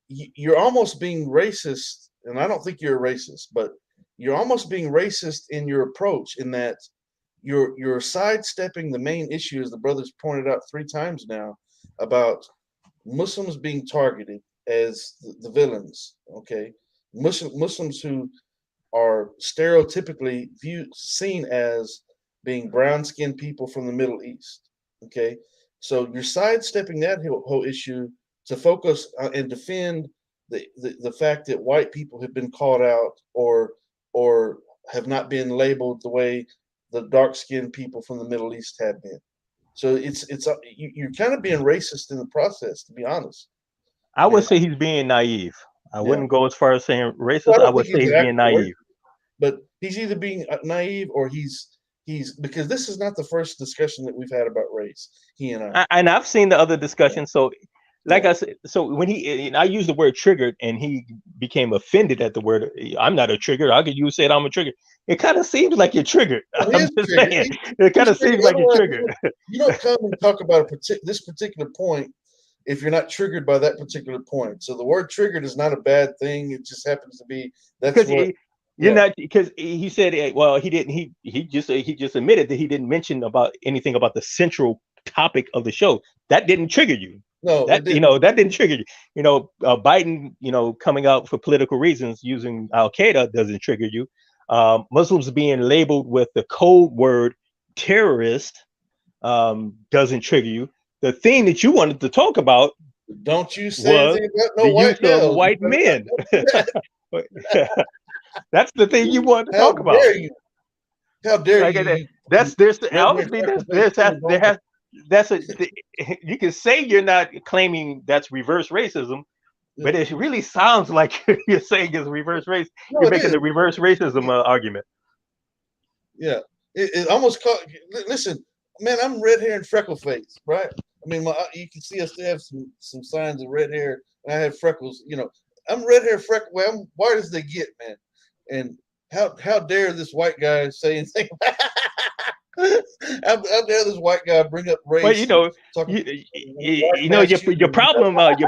you're almost being racist, and I don't think you're a racist, but you're almost being racist in your approach, in that you're sidestepping the main issue, as the brothers pointed out 3 times now, about Muslims being targeted as the villains. Okay, Muslims who are stereotypically seen as being brown-skinned people from the Middle East. Okay, so you're sidestepping that whole issue to focus and defend the fact that white people have been called out or have not been labeled the way the dark-skinned people from the Middle East have been. So you're kind of being racist in the process, to be honest. I would say he's being naive. I wouldn't go as far as saying racist. Well, I would say he's being naive. But he's either being naive or he's because this is not the first discussion that we've had about race. He and I. And I've seen the other discussions. So, like I said, so when I used the word triggered, and he became offended at the word. I'm not a trigger. How could you say that I'm a trigger? It kind of seems like you're triggered. I'm just saying. It kind of seems like you're triggered. You don't come and talk about this particular point if you're not triggered by that particular point. So the word triggered is not a bad thing. It just happens to be you're not, because he said, well, he didn't. He just admitted that he didn't mention anything about the central topic of the show. That didn't trigger you. No, that didn't trigger you. Biden, coming out for political reasons using Al Qaeda doesn't trigger you. Muslims being labeled with the code word terrorist doesn't trigger you. The thing that you wanted to talk about, don't you say anything about no white use of white men. That's the thing you want to talk about. How dare you? You can say you're not claiming that's reverse racism, but it really sounds like you're saying it's reverse race. No, you're making the reverse racism argument. Yeah, it almost caught. Listen, man, I'm red hair and freckle face, right? I mean, you can see I still have some signs of red hair, and I have freckles. I'm red hair, freckle. Well, I'm white as they get, man. And how dare this white guy say anything? How dare this white guy bring up race? Well, your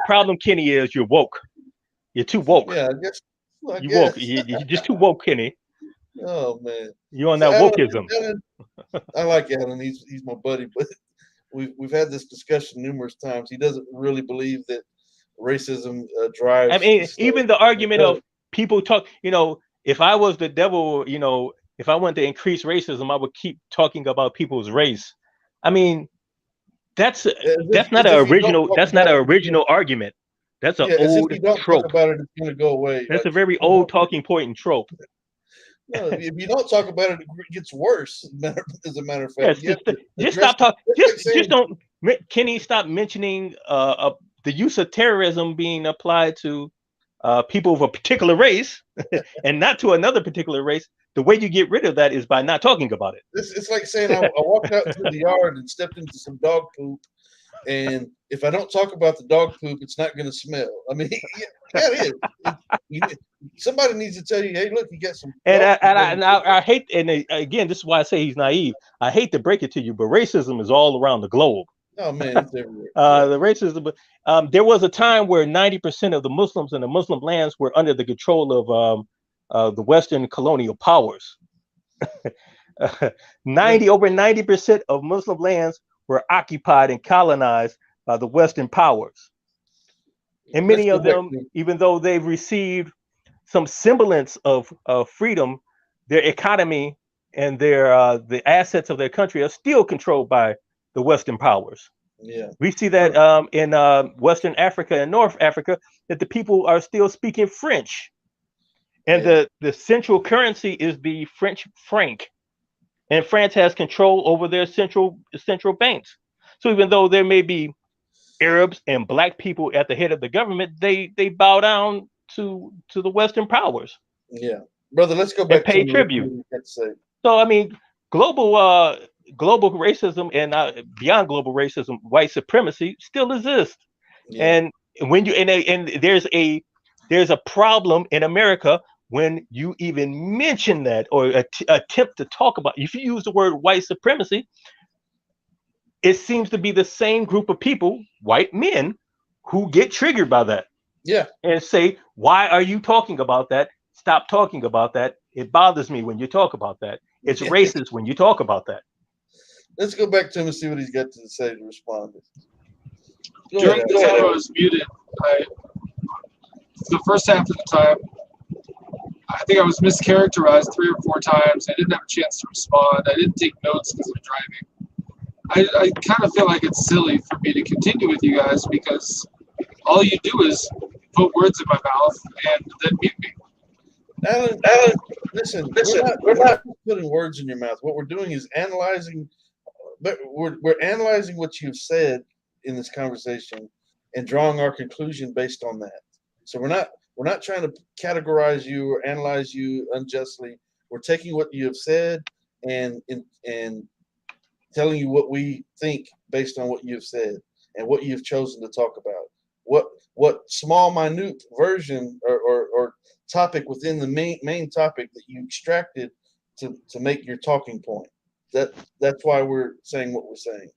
problem, Kenny, is you're woke. You're too woke. Yeah, I guess. You're woke. You're just too woke, Kenny. Oh man, you're on that wokeism. Alan, I like Alan. He's my buddy, but we've had this discussion numerous times. He doesn't really believe that racism drives. I mean, even the argument of people talk. If I was the devil, if I wanted to increase racism, I would keep talking about people's race. I mean, That's As not an if you don't original. talk That's not about an it, original argument. That's an yeah, as if old you don't talk trope. about it, it's going to go away. That's Right? a very Well, old talking point and trope. no, if you don't talk about it, it gets worse. As a matter of fact, Yes, you have to just address stop talking. it. It's like Just saying, don't. Kenny, stop mentioning the use of terrorism being applied to people of a particular race and not to another particular race. The way you get rid of that is by not talking about it. it's like saying I walked out through the yard and stepped into some dog poop, and if I don't talk about the dog poop, it's not going to smell. I mean, yeah, it is. Somebody needs to tell you, hey, look, you got some. And dog poop I hate, and again, this is why I say he's naive. I hate to break it to you, but racism is all around the globe. Oh man, it's everywhere. Yeah. The racism. There was a time where 90% of the Muslims in the Muslim lands were under the control of the Western colonial powers. Over 90% of Muslim lands were occupied and colonized by the Western powers. And many of them, even though they've received some semblance of freedom, their economy and the assets of their country are still controlled by the Western powers. Yeah, we see that in Western Africa and North Africa, that the people are still speaking French, and the central currency is the French franc, and France has control over their central banks. So even though there may be Arabs and black people at the head of the government, they bow down to the Western powers. Yeah, brother, let's go back and pay tribute. So I mean, global racism and beyond global racism, white supremacy still exists. Yeah. And when you and there's a problem in America when you even mention that or attempt to talk about. If you use the word white supremacy, it seems to be the same group of people, white men, who get triggered by that. Yeah. And say, why are you talking about that? Stop talking about that. It bothers me when you talk about that. It's racist when you talk about that. Let's go back to him and see what he's got to say to respond. During the time I was muted, the first half of the time, I think I was mischaracterized 3 or 4 times. I didn't have a chance to respond. I didn't take notes because I'm driving. I kind of feel like it's silly for me to continue with you guys because all you do is put words in my mouth and then mute me. Alan, listen, we're not putting words in your mouth. What we're doing is analyzing. But we're analyzing what you've said in this conversation and drawing our conclusion based on that. So we're not trying to categorize you or analyze you unjustly. We're taking what you have said and telling you what we think based on what you've said and what you've chosen to talk about. What small, minute version or topic within the main topic that you extracted to make your talking point. That's why we're saying what we're saying.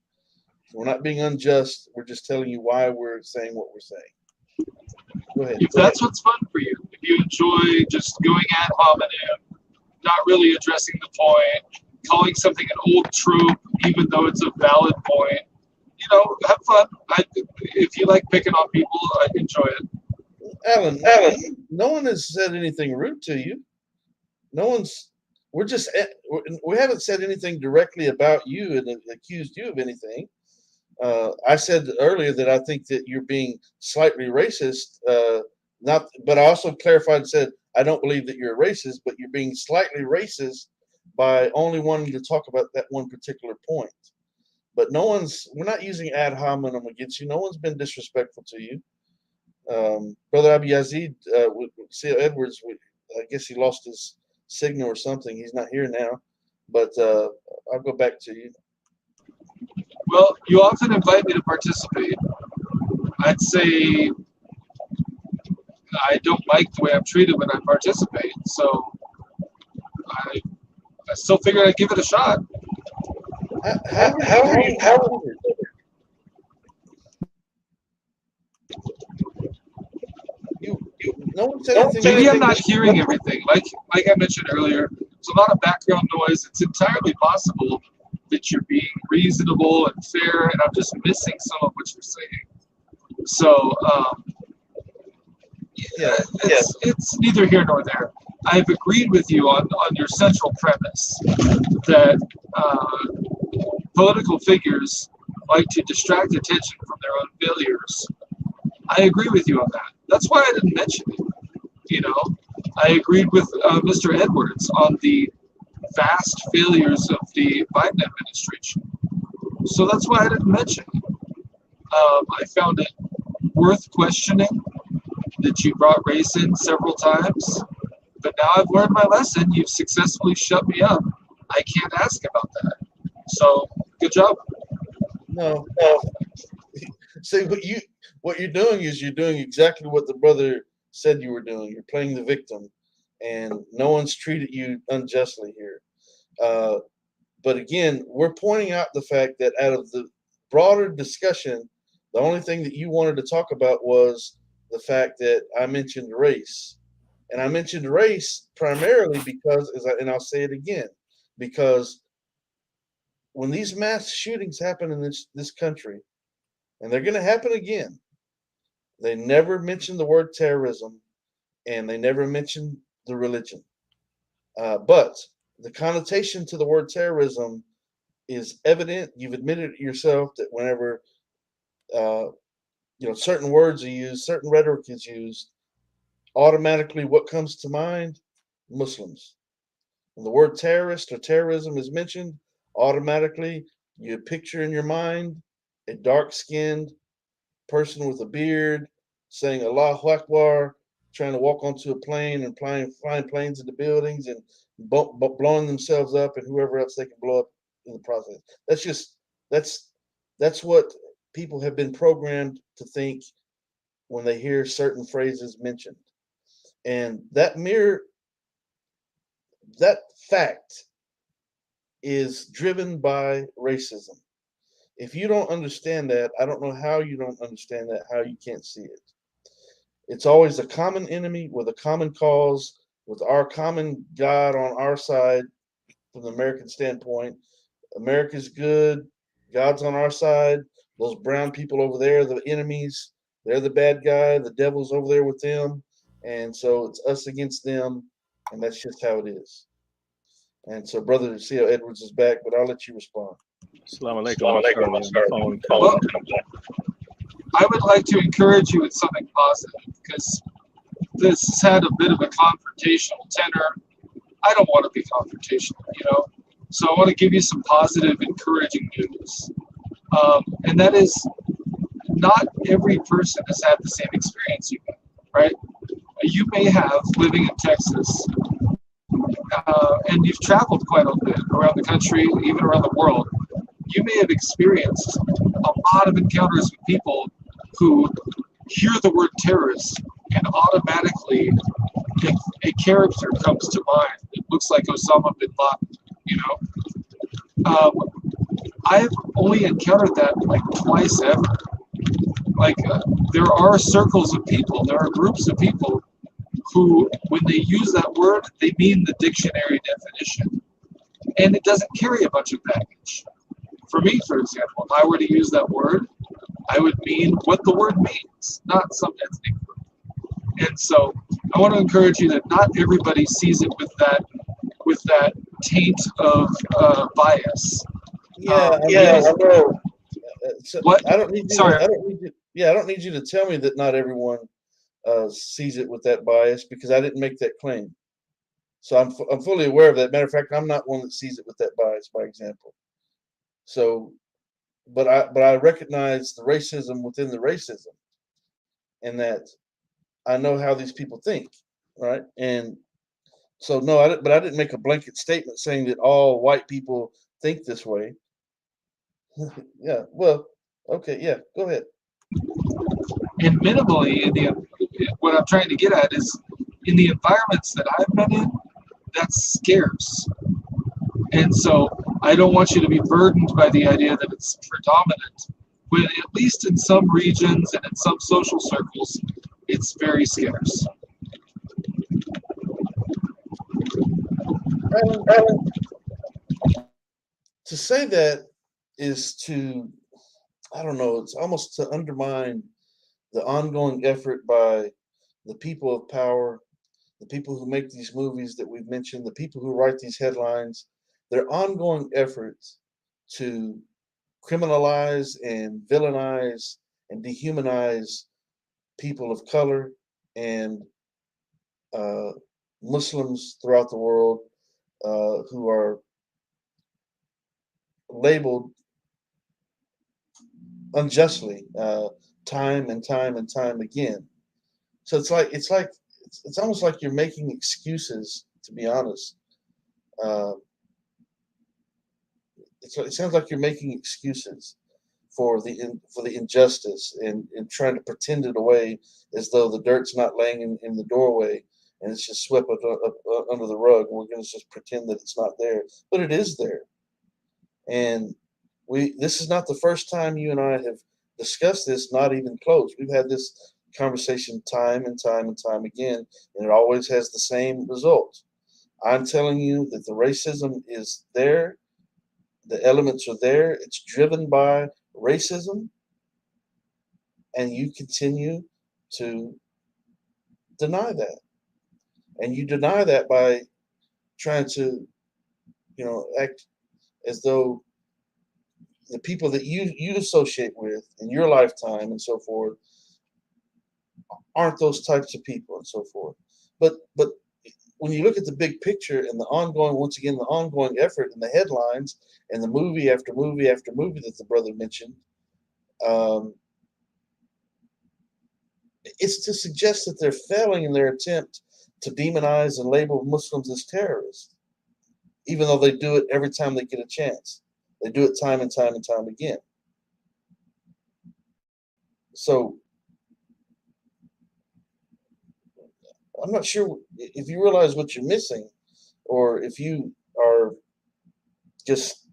We're not being unjust. We're just telling you why we're saying what we're saying. Go ahead. If that's what's fun for you, if you enjoy just going ad hominem, not really addressing the point, calling something an old trope, even though it's a valid point, have fun. If you like picking on people, I enjoy it. Alan, no one has said anything rude to you. We haven't said anything directly about you and accused you of anything. I said earlier that I think that you're being slightly racist. But I also clarified and said I don't believe that you're a racist, but you're being slightly racist by only wanting to talk about that one particular point. But we're not using ad hominem against you. No one's been disrespectful to you. Brother Abu Yazid, C.L. Edwards, I guess he lost his signal or something. He's not here now, but I'll go back to you. Well, you often invite me to participate. I'd say I don't like the way I'm treated when I participate, so I still figured I'd give it a shot. How are you? No one said anything. Maybe I'm not hearing everything. Like I mentioned earlier, there's a lot of background noise. It's entirely possible that you're being reasonable and fair, and I'm just missing some of what you're saying. So, it's neither here nor there. I've agreed with you on your central premise that political figures like to distract attention from their own failures. I agree with you on that. That's why I didn't mention it. You know, I agreed with Mr. Edwards on the vast failures of the Biden administration. So that's why I didn't mention it. I found it worth questioning that you brought race in several times, but now I've learned my lesson. You've successfully shut me up. I can't ask about that. So good job. No. See, what you're doing is you're doing exactly what the brother said you were doing. You're playing the victim, and no one's treated you unjustly here. But again, we're pointing out the fact that out of the broader discussion, the only thing that you wanted to talk about was the fact that I mentioned race. And I mentioned race primarily because, and I'll say it again, because when these mass shootings happen in this country, and they're going to happen again, they never mention the word terrorism, and they never mention the religion. But the connotation to the word terrorism is evident. You've admitted it yourself that whenever certain words are used, certain rhetoric is used, automatically what comes to mind? Muslims. When the word terrorist or terrorism is mentioned, automatically you picture in your mind a dark-skinned person with a beard saying Allahu Akbar, trying to walk onto a plane and flying planes into buildings and blowing themselves up and whoever else they can blow up in the process. That's what people have been programmed to think when they hear certain phrases mentioned. And that fact is driven by racism. If you don't understand that, I don't know how you don't understand that, how you can't see it. It's always a common enemy with a common cause, with our common God on our side from the American standpoint. America's good, God's on our side. Those brown people over there are the enemies. They're the bad guy. The devil's over there with them. And so it's us against them, and that's just how it is. And so, Brother C.L. Edwards is back, but I'll let you respond. Assalamu alaikum. I'm sorry, my phone Well, comes up. I would like to encourage you with something positive because this has had a bit of a confrontational tenor. I don't want to be confrontational, So I want to give you some positive, encouraging news. And that is not every person has had the same experience you have, right? You may have, living in Texas, and you've traveled quite a bit around the country, even around the world, you may have experienced a lot of encounters with people who hear the word terrorist and automatically a character comes to mind. It looks like Osama bin Laden, I've only encountered that like twice ever. There are circles of people, there are groups of people who, when they use that word, they mean the dictionary definition. And it doesn't carry a bunch of baggage. For me, for example, if I were to use that word, I would mean what the word means, not some ethnic group. And so I want to encourage you that not everybody sees it with that taint of bias. I know. What? I don't need you. Sorry. I don't need you to tell me that not everyone sees it with that bias because I didn't make that claim. So I'm fully aware of that. Matter of fact, I'm not one that sees it with that bias, by example. So, but I recognize the racism within the racism, and that I know how these people think, right? And so no, I didn't make a blanket statement saying that all white people think this way. Yeah, well, okay, yeah, go ahead. And minimally, what I'm trying to get at is in the environments that I've been in, that's scarce. And so I don't want you to be burdened by the idea that it's predominant, when at least in some regions and in some social circles, it's very scarce. To say that is to, I don't know, it's almost to undermine the ongoing effort by the people of power, the people who make these movies that we've mentioned, the people who write these headlines, their ongoing efforts to criminalize and villainize and dehumanize people of color and Muslims throughout the world who are labeled unjustly time and time and time again. So it's almost like you're making excuses. To be honest, uh, it sounds like you're making excuses for the injustice and trying to pretend it away as though the dirt's not laying in the doorway and it's just swept up under the rug. And we're going to just pretend that it's not there, but it is there. And this is not the first time you and I have discussed this. Not even close. We've had this conversation time and time and time again, and it always has the same result. I'm telling you that the racism is there. The elements are there. It's driven by racism, and you continue to deny that. And you deny that by trying to, act as though the people that you associate with in your lifetime and so forth aren't those types of people and so forth. But when you look at the big picture and the ongoing effort and the headlines and the movie after movie after movie that the brother mentioned, it's to suggest that they're failing in their attempt to demonize and label Muslims as terrorists, even though they do it every time they get a chance. They do it time and time and time again. So I'm not sure if you realize what you're missing, or if you are just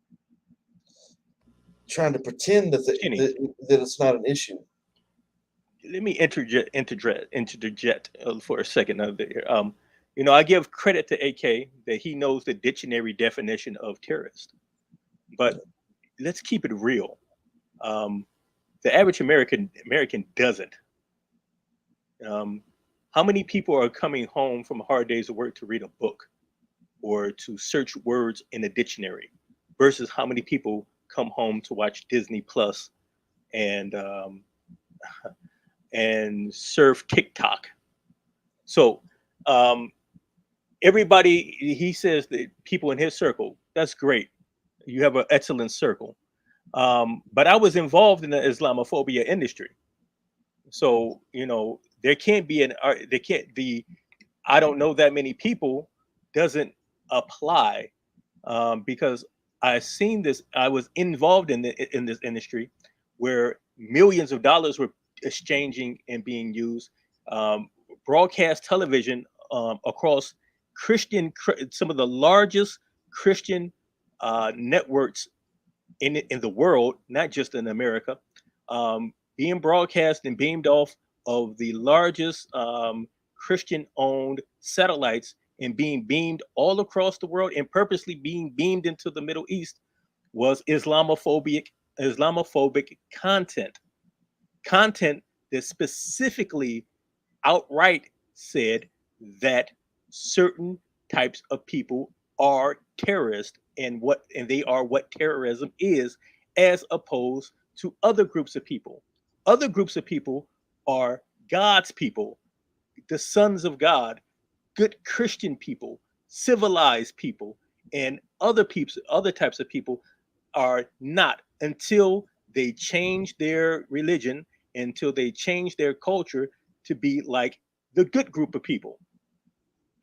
trying to pretend that that it's not an issue. Let me interject for a second. I give credit to AK that he knows the dictionary definition of terrorist, but let's keep it real. The average American doesn't. How many people are coming home from a hard day's of work to read a book or to search words in a dictionary versus how many people come home to watch Disney Plus and surf TikTok? So everybody, he says that people in his circle, that's great. You have an excellent circle. But I was involved in the Islamophobia industry. So, there can't be I don't know that many people doesn't apply because I've seen this. I was involved in this industry where millions of dollars were exchanging and being used. Broadcast television across some of the largest Christian networks in the world, not just in America, being broadcast and beamed off of the largest Christian-owned satellites and being beamed all across the world and purposely being beamed into the Middle East was Islamophobic content that specifically outright said that certain types of people are terrorists and they are what terrorism is, as opposed to other groups of people. Other groups of people are God's people, the sons of God, good Christian people, civilized people, and other types of people are not, until they change their religion, until they change their culture to be like the good group of people.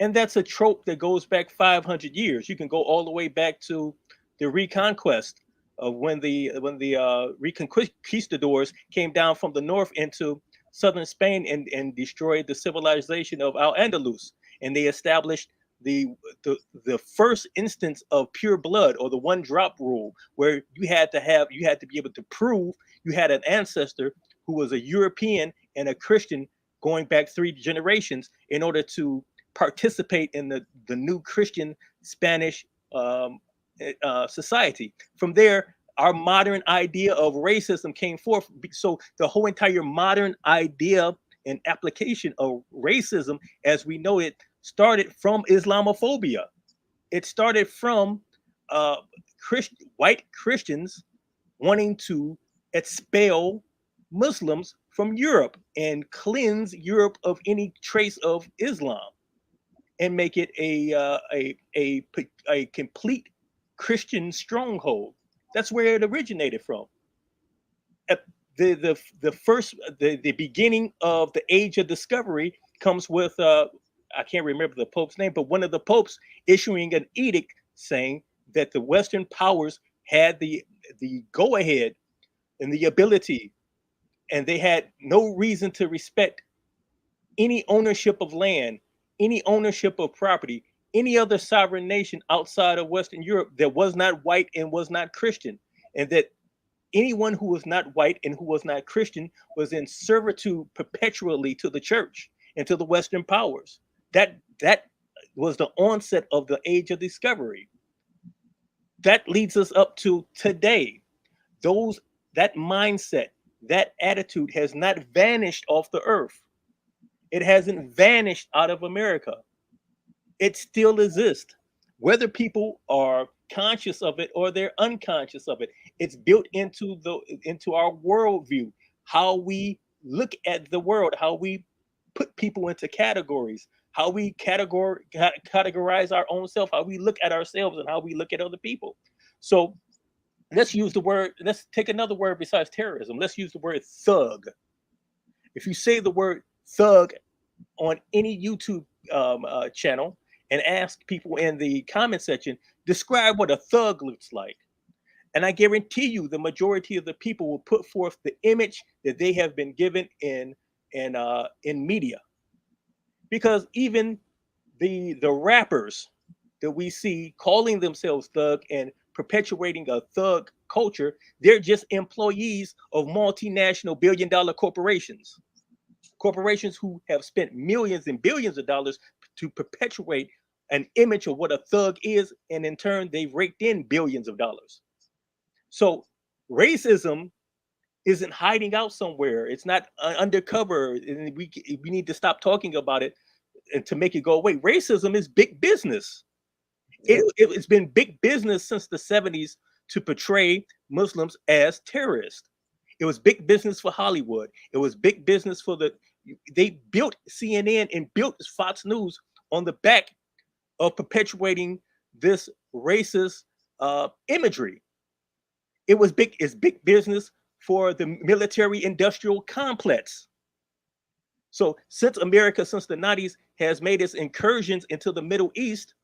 And that's a trope that goes back 500 years. You can go all the way back to the Reconquest of when the Reconquistadors came down from the north into southern Spain and destroyed the civilization of Al-Andalus, and they established the first instance of pure blood, or the one drop rule, where you had to be able to prove you had an ancestor who was a European and a Christian going back 3 generations in order to participate in the new Christian Spanish society. From there, our modern idea of racism came forth. So the whole entire modern idea and application of racism as we know it started from Islamophobia. It started from white Christians wanting to expel Muslims from Europe and cleanse Europe of any trace of Islam and make it a complete Christian stronghold. That's where it originated from. At the beginning of the age of discovery comes with I can't remember the Pope's name, but one of the popes issuing an edict saying that the Western powers had the go ahead and the ability, and they had no reason to respect any ownership of land, any ownership of property, any other sovereign nation outside of Western Europe that was not white and was not Christian, and that anyone who was not white and who was not Christian was in servitude perpetually to the church and to the Western powers. That was the onset of the age of discovery. That leads us up to today. That mindset, that attitude has not vanished off the earth. It hasn't vanished out of America. It still exists. Whether people are conscious of it or they're unconscious of it, it's built into our worldview, how we look at the world, how we put people into categories, how we categorize our own self, how we look at ourselves and how we look at other people. So let's take another word besides terrorism. Let's use the word thug. If you say the word thug on any YouTube channel and ask people in the comment section, describe what a thug looks like, and I guarantee you the majority of the people will put forth the image that they have been given in media. Because even the rappers that we see calling themselves thug and perpetuating a thug culture, they're just employees of multinational billion-dollar corporations who have spent millions and billions of dollars to perpetuate an image of what a thug is, and in turn they've raked in billions of dollars. So racism isn't hiding out somewhere. It's not undercover, and we need to stop talking about it and to make it go away. Racism is big business. It's been big business since the 70s to portray Muslims as terrorists. It was big business for Hollywood. It was big business they built CNN and built Fox News on the back of perpetuating this racist imagery. It's big business for the military industrial complex. So since America, since the 90s, has made its incursions into the Middle East,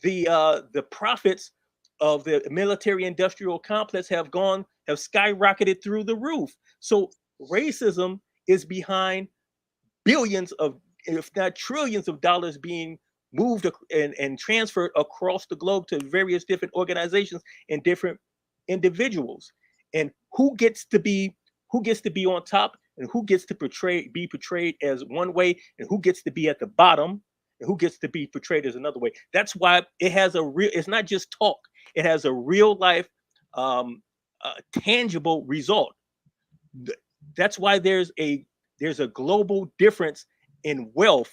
the profits of the military industrial complex have skyrocketed through the roof. So racism is behind billions of, if not trillions of dollars being moved and transferred across the globe to various different organizations and different individuals. And who gets to be on top, and who gets to be portrayed as one way, and who gets to be at the bottom, and who gets to be portrayed as another way. That's why it's not just talk. It has a real life, tangible result. That's why there's a global difference in wealth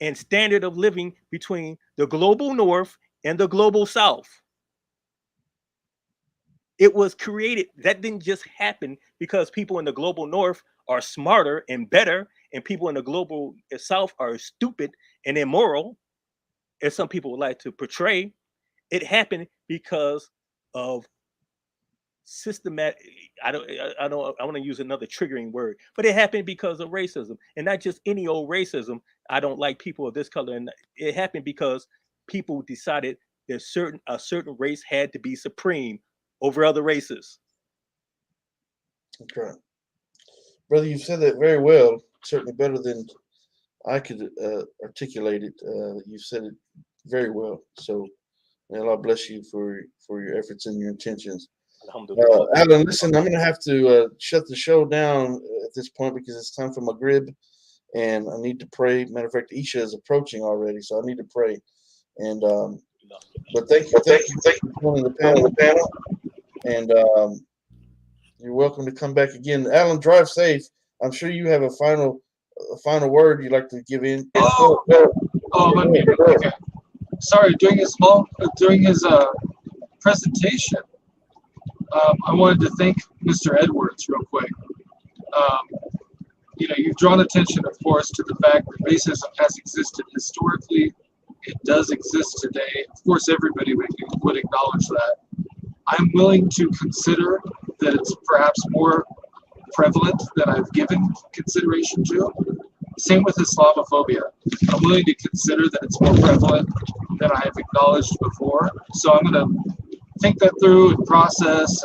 and standard of living between the global north and the global south. It was created. That didn't just happen because people in the global north are smarter and better, and people in the global south are stupid and immoral, as some people would like to portray. It happened because of systematic. I want to use another triggering word, but it happened because of racism, and not just any old racism. I don't like people of this color, and it happened because people decided that a certain race had to be supreme over other races. Okay, brother, you've said that very well. Certainly better than I could articulate it. You said it very well. So, may Allah bless you for your efforts and your intentions. Alan, listen, I'm going to have to shut the show down at this point because it's time for Maghrib, and I need to pray. Matter of fact, Isha is approaching already, so I need to pray. And but thank you for joining the panel. And you're welcome to come back again. Alan, drive safe. I'm sure you have a final word you'd like to give in. Let me. Okay. Sorry, during his presentation, I wanted to thank Mr. Edwards real quick. You've drawn attention, of course, to the fact that racism has existed historically. It does exist today. Of course, everybody would acknowledge that. I'm willing to consider that it's perhaps more prevalent than I've given consideration to. Same with Islamophobia. I'm willing to consider that it's more prevalent than I have acknowledged before. So I'm going to think that through and process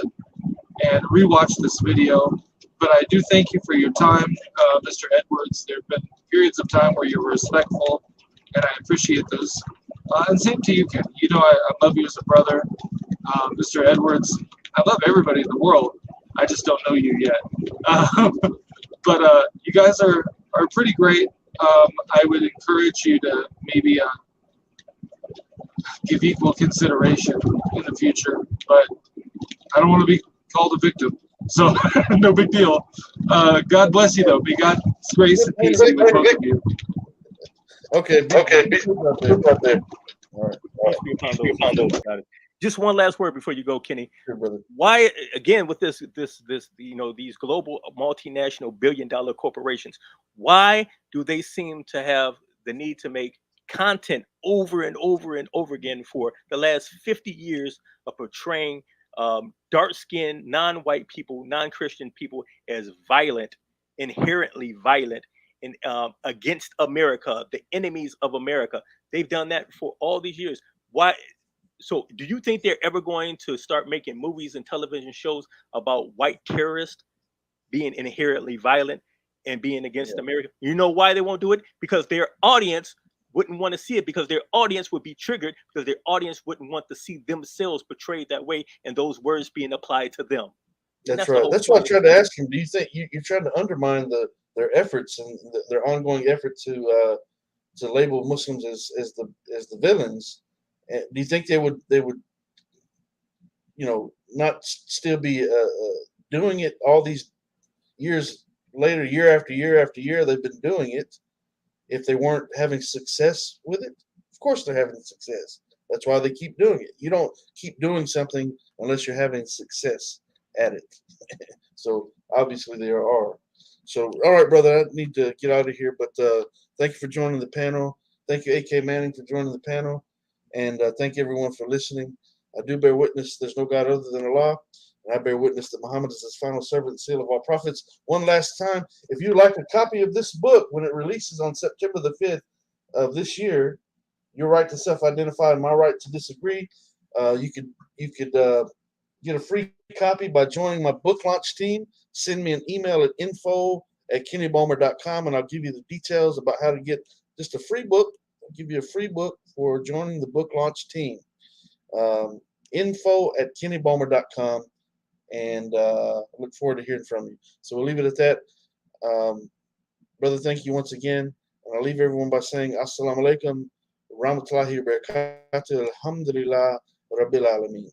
and rewatch this video. But I do thank you for your time, Mr. Edwards. There have been periods of time where you were respectful, and I appreciate those. And same to you, Ken. I love you as a brother. Mr. Edwards, I love everybody in the world. I just don't know you yet. But you guys are pretty great. I would encourage you to maybe give equal consideration in the future. But I don't want to be called a victim. So no big deal. God bless you, though. May God's grace and peace be with both of you. Okay. All right. Just one last word before you go, Kenny. Sure, brother. Why, again, with this, these global multinational billion-dollar corporations, why do they seem to have the need to make content over and over and over again for the last 50 years of portraying dark-skinned, non-white people, non-Christian people as violent, inherently violent, and against America, the enemies of America? They've done that for all these years. Why? So do you think they're ever going to start making movies and television shows about white terrorists being inherently violent and being against America? You know why they won't do it? Because their audience wouldn't want to see it, because their audience would be triggered, because their audience wouldn't want to see themselves portrayed that way and those words being applied to them. That's right. That's why I tried to ask him. Do you think you're trying to undermine their efforts and their ongoing effort to label Muslims as the villains? And do you think they would not still be doing it all these years later, year after year after year? They've been doing it. If they weren't having success with it, of course they're having success. That's why they keep doing it. You don't keep doing something unless you're having success at it. So obviously there are. So, all right, brother, I need to get out of here, but thank you for joining the panel. Thank you, A.K. Manning, for joining the panel. And thank everyone for listening. I do bear witness there's no God other than Allah. And I bear witness that Muhammad is his final servant, the seal of all prophets. One last time, if you'd like a copy of this book when it releases on September the 5th of this year, Your Right to Self-Identify and My Right to Disagree, you could get a free copy by joining my book launch team. Send me an email at info@kennyballmer.com, and I'll give you the details about how to get just a free book. I'll give you a free book for joining the book launch team. Info@kennyballmer.com, and I look forward to hearing from you. So we'll leave it at that. Brother, thank you once again. And I'll leave everyone by saying Assalamu alaikum, rahmatullahi wa barakatuh, alhamdulillah, rabbil alameen.